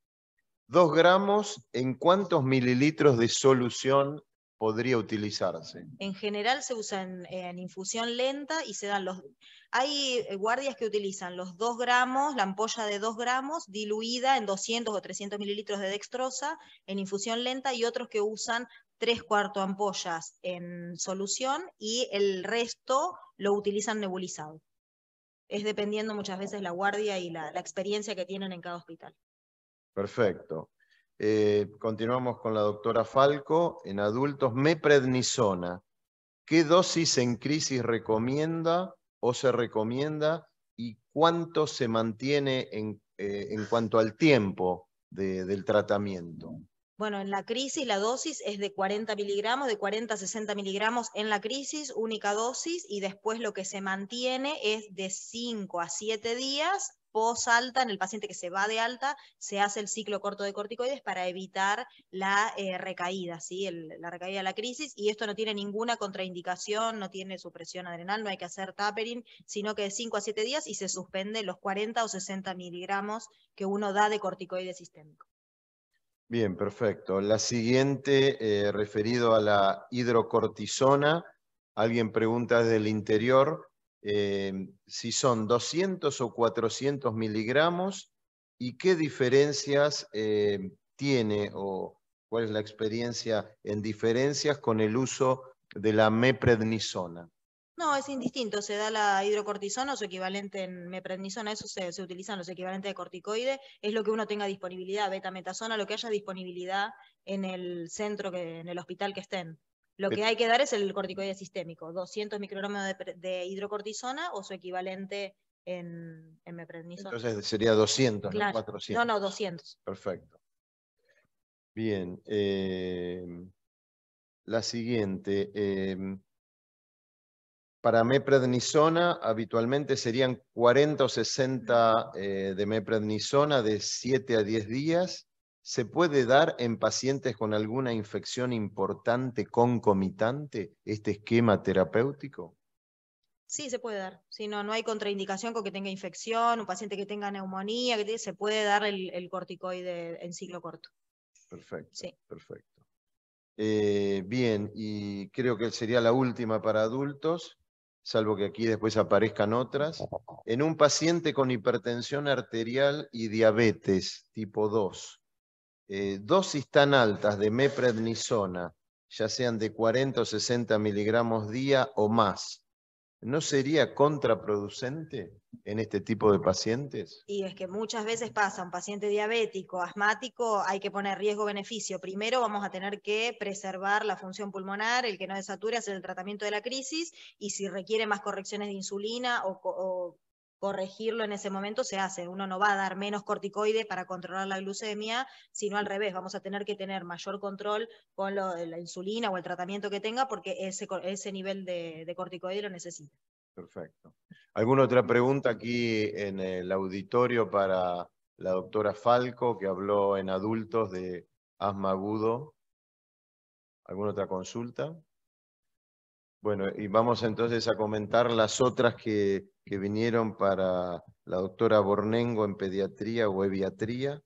2 gramos, ¿en cuántos mililitros de solución podría utilizarse? En general se usa en infusión lenta y se dan los... Hay guardias que utilizan los 2 gramos, la ampolla de 2 gramos, diluida en 200 o 300 mililitros de dextrosa en infusión lenta, y otros que usan 3/4 ampollas en solución y el resto lo utilizan nebulizado. Es dependiendo muchas veces la guardia y la experiencia que tienen en cada hospital. Perfecto. Continuamos con la doctora Falco. En adultos, meprednisona. ¿Qué dosis en crisis recomienda o se recomienda y cuánto se mantiene en cuanto al tiempo del tratamiento? Bueno, en la crisis la dosis es de 40 miligramos, de 40 a 60 miligramos en la crisis, única dosis, y después lo que se mantiene es de 5 a 7 días post alta. En el paciente que se va de alta, se hace el ciclo corto de corticoides para evitar la recaída, ¿sí? La recaída de la crisis, y esto no tiene ninguna contraindicación, no tiene supresión adrenal, no hay que hacer tapering, sino que de 5 a 7 días y se suspende los 40 o 60 miligramos que uno da de corticoide sistémico. Bien, perfecto. La siguiente, referido a la hidrocortisona. Alguien pregunta desde el interior si son 200 o 400 miligramos y qué diferencias tiene o cuál es la experiencia en diferencias con el uso de la meprednisona. No, es indistinto, se da la hidrocortisona o su equivalente en meprednisona, eso se utilizan los equivalentes de corticoide, es lo que uno tenga disponibilidad, betametasona, lo que haya disponibilidad en el centro, en el hospital que estén. Lo que hay que dar es el corticoide sistémico, 200 microgramos de hidrocortisona o su equivalente en meprednisona. Entonces sería 200, claro. no 400. No, 200. Perfecto. Bien. La siguiente. Para meprednisona habitualmente serían 40 o 60 de meprednisona de 7 a 10 días. ¿Se puede dar en pacientes con alguna infección importante concomitante este esquema terapéutico? Sí, se puede dar. Si no hay contraindicación con que tenga infección, un paciente que tenga neumonía, se puede dar el corticoide en ciclo corto. Perfecto, sí. Perfecto. Bien, y creo que sería la última para adultos, salvo que aquí después aparezcan otras. En un paciente con hipertensión arterial y diabetes tipo 2, dosis tan altas de meprednisona, ya sean de 40 o 60 miligramos día o más, ¿no sería contraproducente en este tipo de pacientes? Y es que muchas veces pasa, un paciente diabético, asmático, hay que poner riesgo-beneficio. Primero vamos a tener que preservar la función pulmonar, el que no desature, hacer el tratamiento de la crisis, y si requiere más correcciones de insulina o corregirlo en ese momento, se hace. Uno no va a dar menos corticoides para controlar la glucemia, sino al revés, vamos a tener que tener mayor control con la insulina o el tratamiento que tenga, porque ese nivel de corticoide lo necesita. Perfecto. ¿Alguna otra pregunta aquí en el auditorio para la doctora Falco, que habló en adultos de asma agudo? ¿Alguna otra consulta? Bueno, y vamos entonces a comentar las otras que vinieron para la doctora Bornengo en pediatría o eviatría.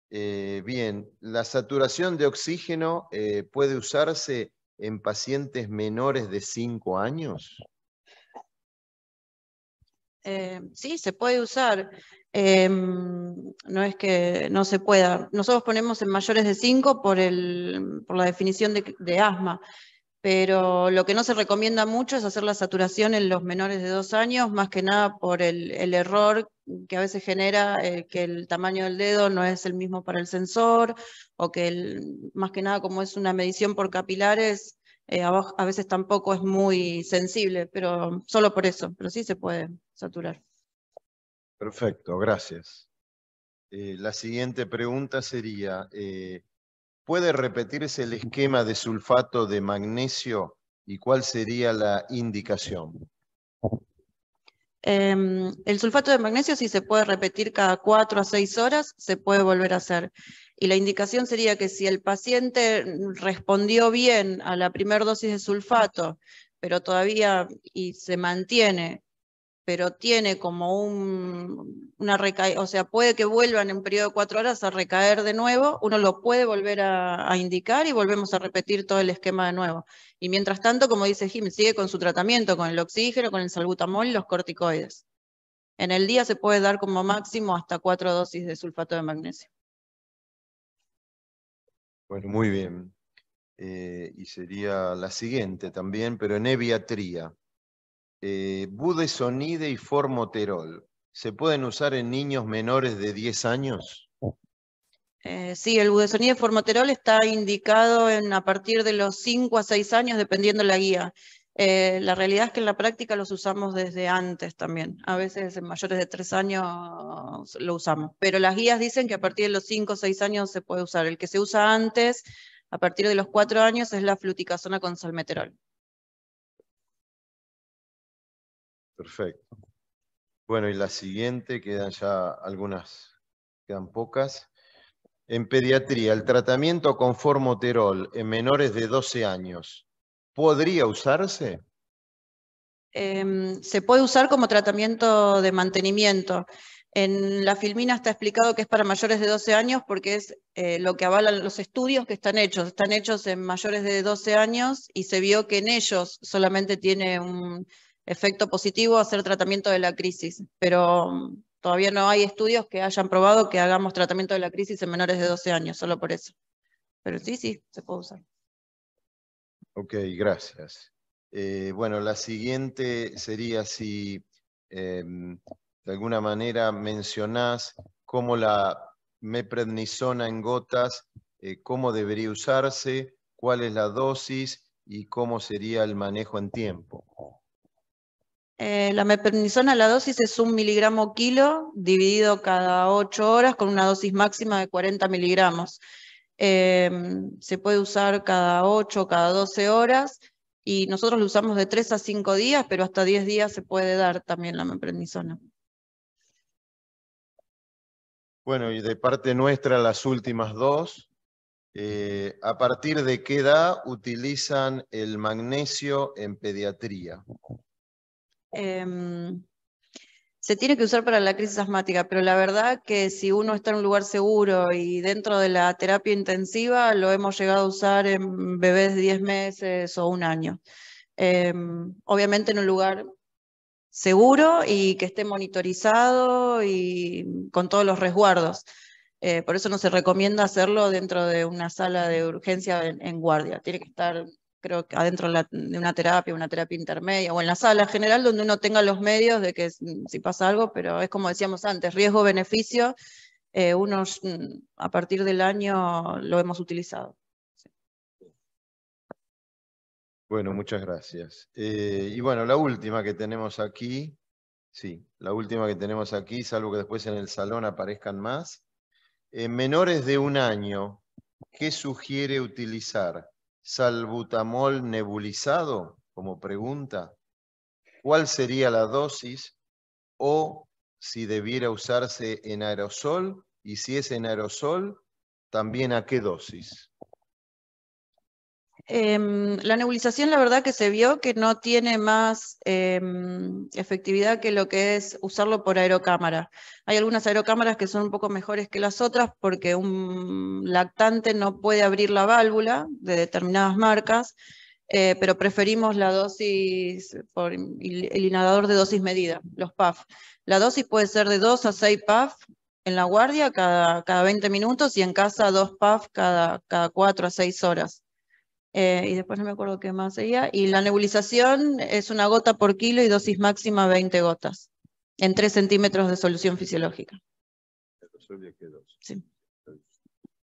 Bien, la saturación de oxígeno puede usarse en pacientes menores de 5 años. Sí, se puede usar. No es que no se pueda. Nosotros ponemos en mayores de 5 por la definición de asma, pero lo que no se recomienda mucho es hacer la saturación en los menores de 2 años, más que nada por el error que a veces genera que el tamaño del dedo no es el mismo para el sensor, o que más que nada como es una medición por capilares, a veces tampoco es muy sensible, pero solo por eso, pero sí se puede saturar. Perfecto, gracias. La siguiente pregunta sería, ¿puede repetirse el esquema de sulfato de magnesio y cuál sería la indicación? El sulfato de magnesio sí se puede repetir cada 4 a 6 horas, se puede volver a hacer. Y la indicación sería que si el paciente respondió bien a la primera dosis de sulfato, pero todavía y se mantiene, pero tiene como una recaída, o sea, puede que vuelvan en un periodo de 4 horas a recaer de nuevo, uno lo puede volver a indicar y volvemos a repetir todo el esquema de nuevo. Y mientras tanto, como dice Jim, sigue con su tratamiento, con el oxígeno, con el salbutamol y los corticoides. En el día se puede dar como máximo hasta 4 dosis de sulfato de magnesio. Bueno, muy bien. Y sería la siguiente también, pero en eviatría. Budesonide y formoterol, ¿se pueden usar en niños menores de 10 años? Sí, el budesonide formoterol está indicado a partir de los 5 a 6 años, dependiendo la guía. La realidad es que en la práctica los usamos desde antes también. A veces en mayores de 3 años lo usamos. Pero las guías dicen que a partir de los 5 o 6 años se puede usar. El que se usa antes, a partir de los 4 años, es la fluticasona con salmeterol. Perfecto. Bueno, y la siguiente, quedan ya algunas, quedan pocas. En pediatría, el tratamiento con formoterol en menores de 12 años, ¿podría usarse? Se puede usar como tratamiento de mantenimiento. En la filmina está explicado que es para mayores de 12 años porque es lo que avalan los estudios que están hechos. Están hechos en mayores de 12 años y se vio que en ellos solamente tiene un efecto positivo hacer tratamiento de la crisis. Pero todavía no hay estudios que hayan probado que hagamos tratamiento de la crisis en menores de 12 años, solo por eso. Pero sí, se puede usar. Ok, gracias. Bueno, la siguiente sería si de alguna manera mencionás cómo la meprednisona en gotas, cómo debería usarse, cuál es la dosis y cómo sería el manejo en tiempo. La meprednisona, la dosis es 1 miligramo kilo dividido cada 8 horas con una dosis máxima de 40 miligramos. Se puede usar cada 8 o cada 12 horas y nosotros lo usamos de 3 a 5 días, pero hasta 10 días se puede dar también la meprednisona. Bueno, y de parte nuestra las últimas dos. ¿A partir de qué edad utilizan el magnesio en pediatría? Se tiene que usar para la crisis asmática, pero la verdad que si uno está en un lugar seguro y dentro de la terapia intensiva, lo hemos llegado a usar en bebés de 10 meses o 1 año. Obviamente en un lugar seguro y que esté monitorizado y con todos los resguardos. Por eso no se recomienda hacerlo dentro de una sala de urgencia en guardia. Tiene que estar, creo que adentro de una terapia intermedia, o en la sala general donde uno tenga los medios de que si pasa algo, pero es como decíamos antes, riesgo-beneficio, uno a partir del año lo hemos utilizado. Bueno, muchas gracias. Y bueno, la última que tenemos aquí, sí, la última que tenemos aquí, salvo que después en el salón aparezcan más. En menores de 1 año, ¿qué sugiere utilizar? ¿Salbutamol nebulizado? Como pregunta. ¿Cuál sería la dosis? O si debiera usarse en aerosol, y si es en aerosol, ¿también a qué dosis? La nebulización, la verdad que se vio que no tiene más efectividad que lo que es usarlo por aerocámara. Hay algunas aerocámaras que son un poco mejores que las otras porque un lactante no puede abrir la válvula de determinadas marcas. pero preferimos la dosis por el inhalador de dosis medida, los PAF. La dosis puede ser de 2 a 6 PAF en la guardia cada 20 minutos y en casa 2 PAF cada 4 a 6 horas. Y después no me acuerdo qué más sería. Y la nebulización es 1 gota por kilo y dosis máxima 20 gotas, en 3 centímetros de solución fisiológica. Sí.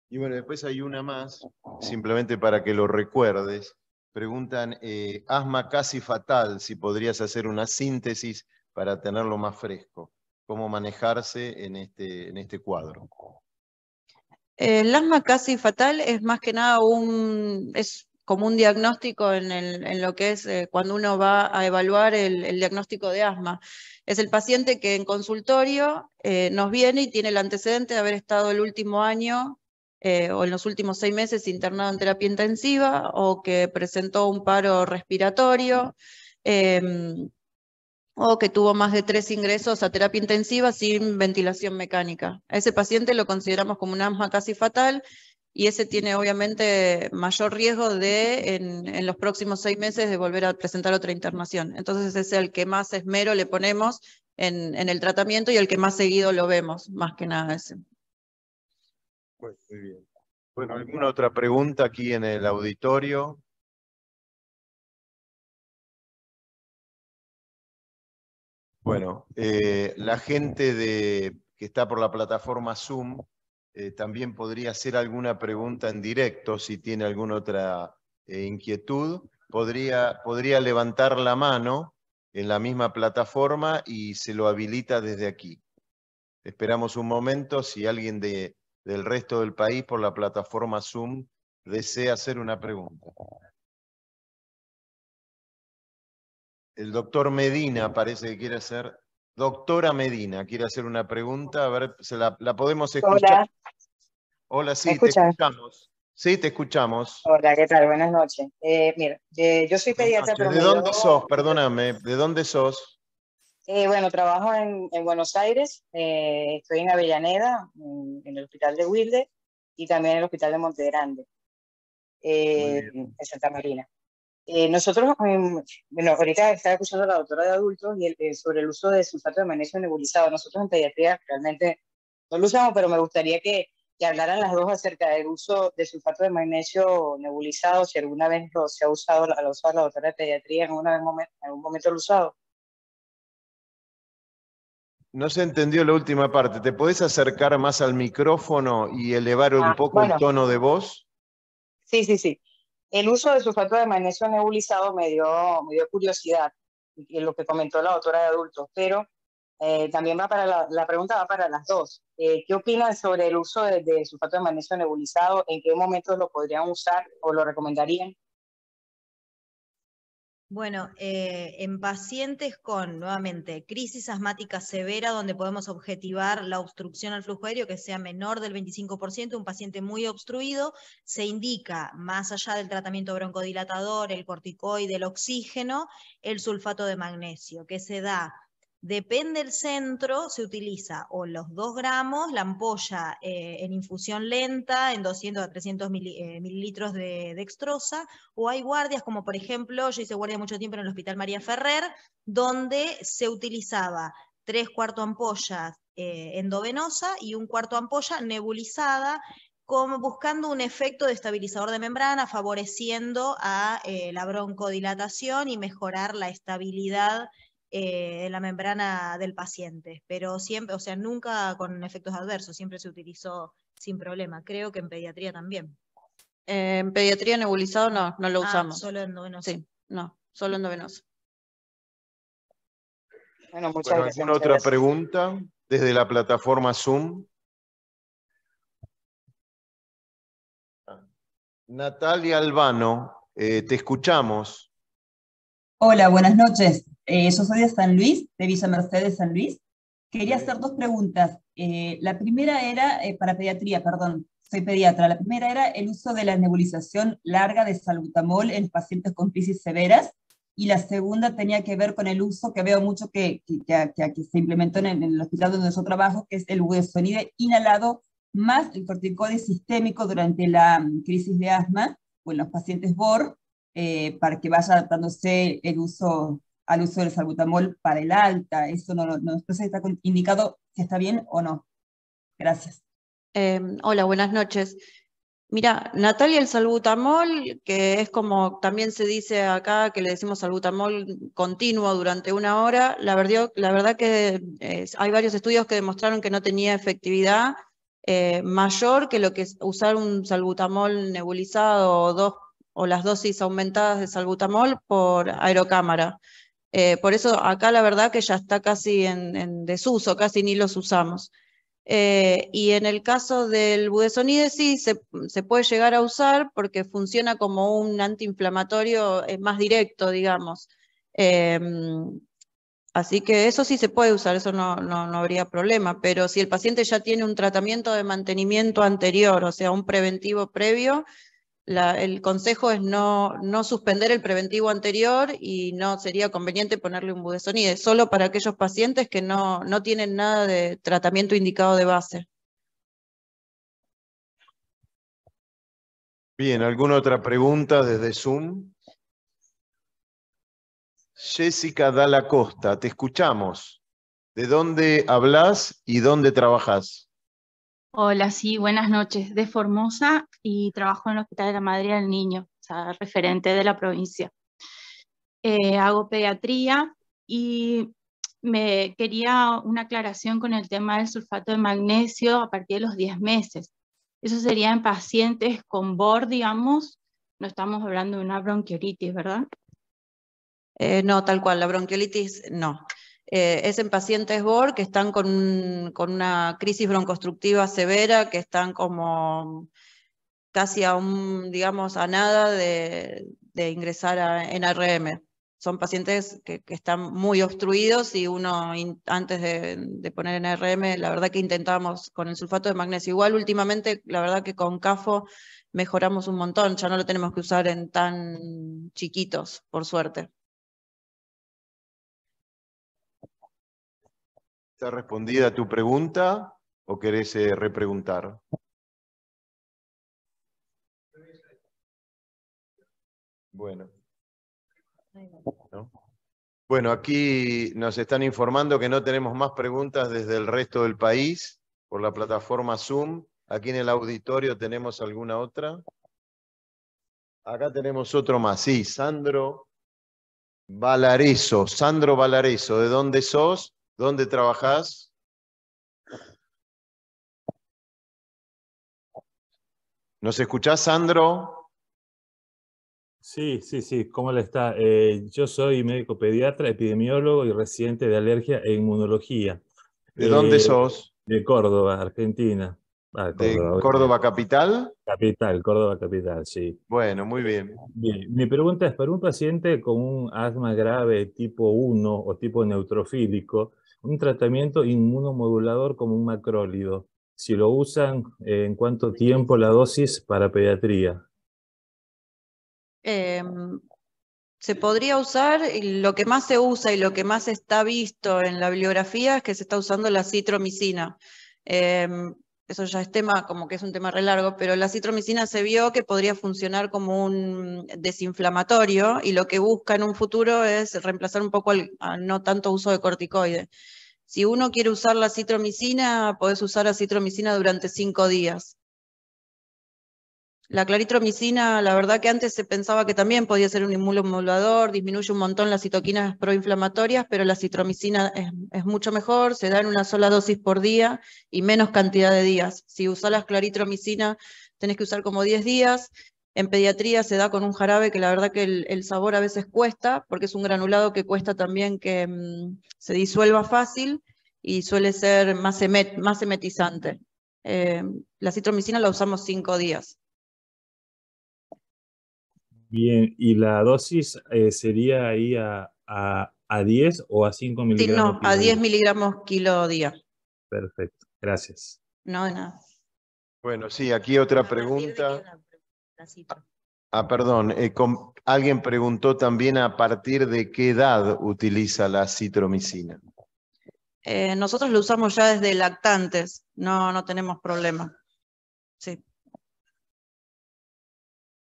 Y bueno, después hay una más, simplemente para que lo recuerdes. Preguntan, asma casi fatal, si podrías hacer una síntesis para tenerlo más fresco. ¿Cómo manejarse en este cuadro? El asma casi fatal es más que nada es como un diagnóstico en lo que es cuando uno va a evaluar el diagnóstico de asma. Es el paciente que en consultorio nos viene y tiene el antecedente de haber estado el último año o en los últimos 6 meses internado en terapia intensiva, o que presentó un paro respiratorio, o que tuvo más de 3 ingresos a terapia intensiva sin ventilación mecánica. A ese paciente lo consideramos como un asma casi fatal, y ese tiene obviamente mayor riesgo de en los próximos 6 meses de volver a presentar otra internación. Entonces ese es el que más esmero le ponemos en el tratamiento y el que más seguido lo vemos, más que nada ese. Bueno, muy bien. Bueno, ¿alguna otra pregunta aquí en el auditorio? Bueno, la gente que está por la plataforma Zoom también podría hacer alguna pregunta en directo, si tiene alguna otra inquietud. Podría levantar la mano en la misma plataforma y se lo habilita desde aquí. Esperamos un momento si alguien del resto del país por la plataforma Zoom desea hacer una pregunta. El doctor Medina parece que quiere hacer. Doctora Medina quiere hacer una pregunta. A ver, ¿la podemos escuchar? Hola, Hola, ¿me sí, te escuchan? escuchamos. Sí, te escuchamos. Hola, ¿qué tal? Buenas noches. Mira, yo soy pediatra, pero ¿De dónde sos? Perdóname, ¿de dónde sos? Bueno, trabajo en Buenos Aires, estoy en Avellaneda, en el hospital de Wilde, y también en el hospital de Monte Grande, en Santa Marina. Nosotros, bueno, ahorita estaba escuchando a la doctora de adultos y sobre el uso de sulfato de magnesio nebulizado. Nosotros en pediatría realmente no lo usamos, pero me gustaría que hablaran las dos acerca del uso de sulfato de magnesio nebulizado, si alguna vez se ha usado, la doctora de pediatría, en algún momento lo ha usado. No se entendió la última parte. ¿Te podés acercar más al micrófono y elevar un poco el tono de voz? Sí. El uso de sulfato de magnesio nebulizado me dio curiosidad, lo que comentó la doctora de adultos, pero también va para la pregunta va para las dos. ¿Qué opinan sobre el uso de sulfato de magnesio nebulizado? ¿En qué momentos lo podrían usar o lo recomendarían? Bueno, en pacientes con, nuevamente, crisis asmática severa, donde podemos objetivar la obstrucción al flujo aéreo que sea menor del 25%, un paciente muy obstruido, se indica, más allá del tratamiento broncodilatador, el corticoide, el oxígeno, el sulfato de magnesio, que se da. Depende del centro, se utiliza o los 2 gramos, la ampolla en infusión lenta, en 200 a 300 mililitros de dextrosa, o hay guardias como por ejemplo, yo hice guardia mucho tiempo en el Hospital María Ferrer, donde se utilizaba 3/4 ampollas endovenosa y 1/4 ampolla nebulizada, como buscando un efecto de estabilizador de membrana, favoreciendo a la broncodilatación y mejorar la estabilidad de la membrana del paciente, pero siempre, o sea, nunca con efectos adversos, siempre se utilizó sin problema. Creo que en pediatría también. En pediatría nebulizado no lo usamos. Solo endovenoso. Sí, no, solo endovenoso. Bueno, muchas gracias. ¿Alguna otra pregunta desde la plataforma Zoom? Natalia Albano, te escuchamos. Hola, buenas noches. Yo soy de San Luis, de Villa Mercedes, San Luis. Quería hacer 2 preguntas. La primera era, para pediatría, perdón, soy pediatra. La primera era el uso de la nebulización larga de salbutamol en pacientes con crisis severas. Y la segunda tenía que ver con el uso que veo mucho que se implementó en el hospital donde yo trabajo, que es el budesonide inhalado más el corticoide sistémico durante la crisis de asma o en los pacientes BOR, para que vaya adaptándose al uso del salbutamol para el alta. Eso no sé si está indicado si está bien o no. Gracias. Hola, buenas noches. Mira, Natalia, el salbutamol, que es como también se dice acá, que le decimos salbutamol continuo durante 1 hora, la verdad que hay varios estudios que demostraron que no tenía efectividad mayor que lo que es usar un salbutamol nebulizado o las dosis aumentadas de salbutamol por aerocámara. Por eso acá la verdad que ya está casi en desuso, casi ni los usamos. Y en el caso del budesonide sí se puede llegar a usar porque funciona como un antiinflamatorio más directo, digamos. Así que eso sí se puede usar, eso no habría problema, pero si el paciente ya tiene un tratamiento de mantenimiento anterior, o sea, un preventivo previo, el consejo es no suspender el preventivo anterior y no sería conveniente ponerle un budesonide, solo para aquellos pacientes que no tienen nada de tratamiento indicado de base. Bien, ¿alguna otra pregunta desde Zoom? Jessica Dalla Costa, te escuchamos. ¿De dónde hablas y dónde trabajas? Hola, sí, buenas noches. De Formosa y trabajo en el Hospital de la Madre y el Niño, o sea, referente de la provincia. Hago pediatría y me quería una aclaración con el tema del sulfato de magnesio a partir de los 10 meses. Eso sería en pacientes con BOR, digamos, no estamos hablando de una bronquiolitis, ¿verdad? No, tal cual, la bronquiolitis no. Es en pacientes BOR que están con una crisis broncoobstructiva severa, que están como casi digamos, a nada de ingresar en ARM. Son pacientes que están muy obstruidos y uno antes de poner en ARM, la verdad que intentamos con el sulfato de magnesio. Igual últimamente, la verdad que con CAFO mejoramos un montón, ya no lo tenemos que usar en tan chiquitos, por suerte. ¿Está respondida tu pregunta o querés repreguntar? Bueno. ¿No? Bueno, aquí nos están informando que no tenemos más preguntas desde el resto del país por la plataforma Zoom. Aquí en el auditorio tenemos alguna otra. Acá tenemos otro más. Sí, Sandro Valareso. Sandro Valareso, ¿de dónde sos? ¿Dónde trabajás? ¿Nos escuchás, Sandro? Sí, ¿cómo le está? Yo soy médico pediatra, epidemiólogo y residente de alergia e inmunología. ¿De dónde sos? De Córdoba, Argentina. ¿De Córdoba, Córdoba capital? Capital, Córdoba capital, sí. Bueno, muy bien. Bien, mi pregunta es, para un paciente con un asma grave tipo 1 o tipo neutrofílico, un tratamiento inmunomodulador como un macrólido, si lo usan, ¿en cuánto tiempo la dosis para pediatría? Se podría usar, y lo que más se usa y lo que más está visto en la bibliografía es que se está usando la citromicina. Eso ya es tema, como que es un tema re largo, pero la citromicina se vio que podría funcionar como un desinflamatorio y lo que busca en un futuro es reemplazar un poco al no tanto uso de corticoides. Si uno quiere usar la citromicina, podés usar la citromicina durante 5 días. La claritromicina, la verdad que antes se pensaba que también podía ser un inmunomodulador, disminuye un montón las citoquinas proinflamatorias, pero la citromicina es mucho mejor, se da en una sola dosis por día y menos cantidad de días. Si usás la claritromicina, tenés que usar como 10 días. En pediatría se da con un jarabe que la verdad que el sabor a veces cuesta, porque es un granulado que cuesta también que se disuelva fácil y suele ser más emetizante. La citromicina la usamos 5 días. Bien, ¿y la dosis sería ahí a 10 o a 5 Sí, miligramos no, kilo a 10 día? miligramos kilo día. Perfecto, gracias. No, de nada. Bueno, sí, aquí otra pregunta. Perdón, alguien preguntó también a partir de qué edad utiliza la citromicina. Nosotros lo usamos ya desde lactantes, no tenemos problema. Sí.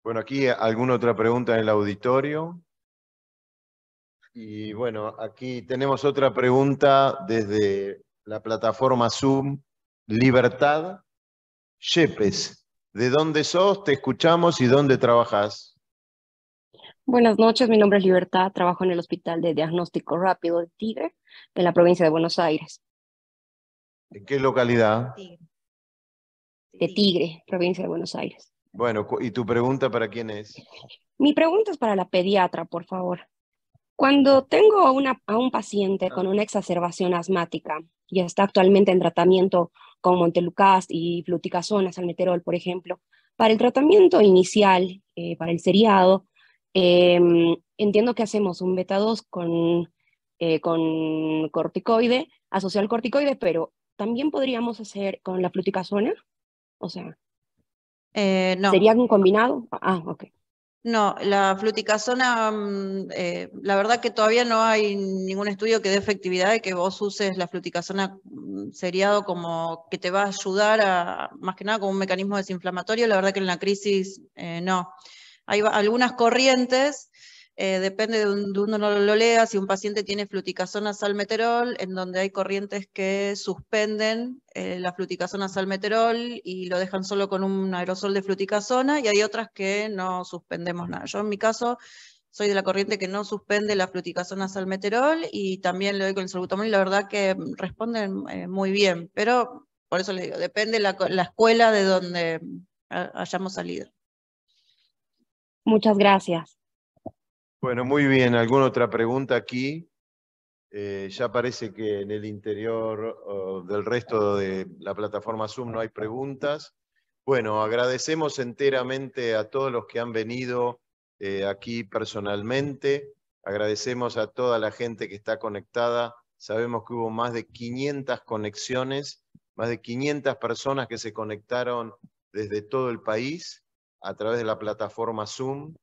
Bueno, aquí alguna otra pregunta en el auditorio. Y bueno, aquí tenemos otra pregunta desde la plataforma Zoom. Libertad Yepes, ¿de dónde sos? Te escuchamos y dónde trabajás. Buenas noches, mi nombre es Libertad, trabajo en el Hospital de Diagnóstico Rápido de Tigre, en la provincia de Buenos Aires. ¿En qué localidad? De Tigre, provincia de Buenos Aires. Bueno, ¿y tu pregunta para quién es? Mi pregunta es para la pediatra, por favor. Cuando tengo a un paciente con una exacerbación asmática y está actualmente en tratamiento con Montelukast y fluticasona, salmeterol, por ejemplo, para el tratamiento inicial, para el seriado, entiendo que hacemos un beta-2 con corticoide, asociado al corticoide, pero también podríamos hacer con la fluticasona, o sea, No. ¿sería un combinado? Ah, ok. No, la fluticasona, la verdad que todavía no hay ningún estudio que dé efectividad de que vos uses la fluticasona seriado como que te va a ayudar a, más que nada como un mecanismo desinflamatorio. La verdad que en la crisis no. Hay algunas corrientes, depende de donde uno lo lea, si un paciente tiene fluticasona salmeterol, en donde hay corrientes que suspenden la fluticasona salmeterol y lo dejan solo con un aerosol de fluticasona, y hay otras que no suspendemos nada. Yo en mi caso soy de la corriente que no suspende la fluticasona salmeterol y también le doy con el salbutamol y la verdad que responden muy bien, pero por eso le digo, depende la escuela de donde hayamos salido. Muchas gracias. Bueno, muy bien. ¿Alguna otra pregunta aquí? Ya parece que en el interior del resto de la plataforma Zoom no hay preguntas. Bueno, agradecemos enteramente a todos los que han venido aquí personalmente. Agradecemos a toda la gente que está conectada. Sabemos que hubo más de 500 conexiones, más de 500 personas que se conectaron desde todo el país a través de la plataforma Zoom.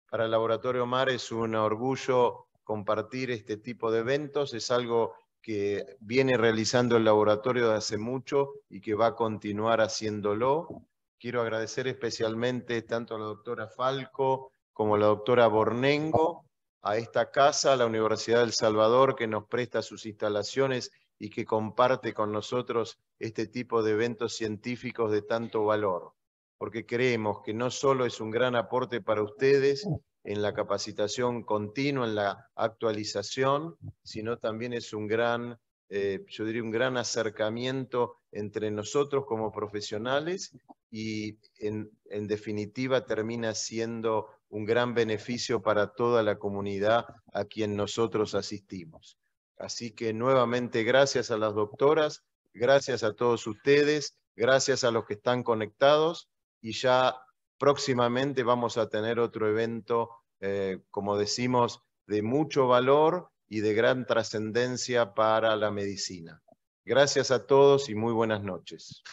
Para el Laboratorio MAR es un orgullo compartir este tipo de eventos, es algo que viene realizando el laboratorio de hace mucho y que va a continuar haciéndolo. Quiero agradecer especialmente tanto a la doctora Falco como a la doctora Bornengo, a esta casa, a la Universidad del Salvador, que nos presta sus instalaciones y que comparte con nosotros este tipo de eventos científicos de tanto valor, porque creemos que no solo es un gran aporte para ustedes en la capacitación continua, en la actualización, sino también es un gran, yo diría, un gran acercamiento entre nosotros como profesionales y en definitiva termina siendo un gran beneficio para toda la comunidad a quien nosotros asistimos. Así que nuevamente gracias a las doctoras, gracias a todos ustedes, gracias a los que están conectados y ya próximamente vamos a tener otro evento, como decimos, de mucho valor y de gran trascendencia para la medicina. Gracias a todos y muy buenas noches.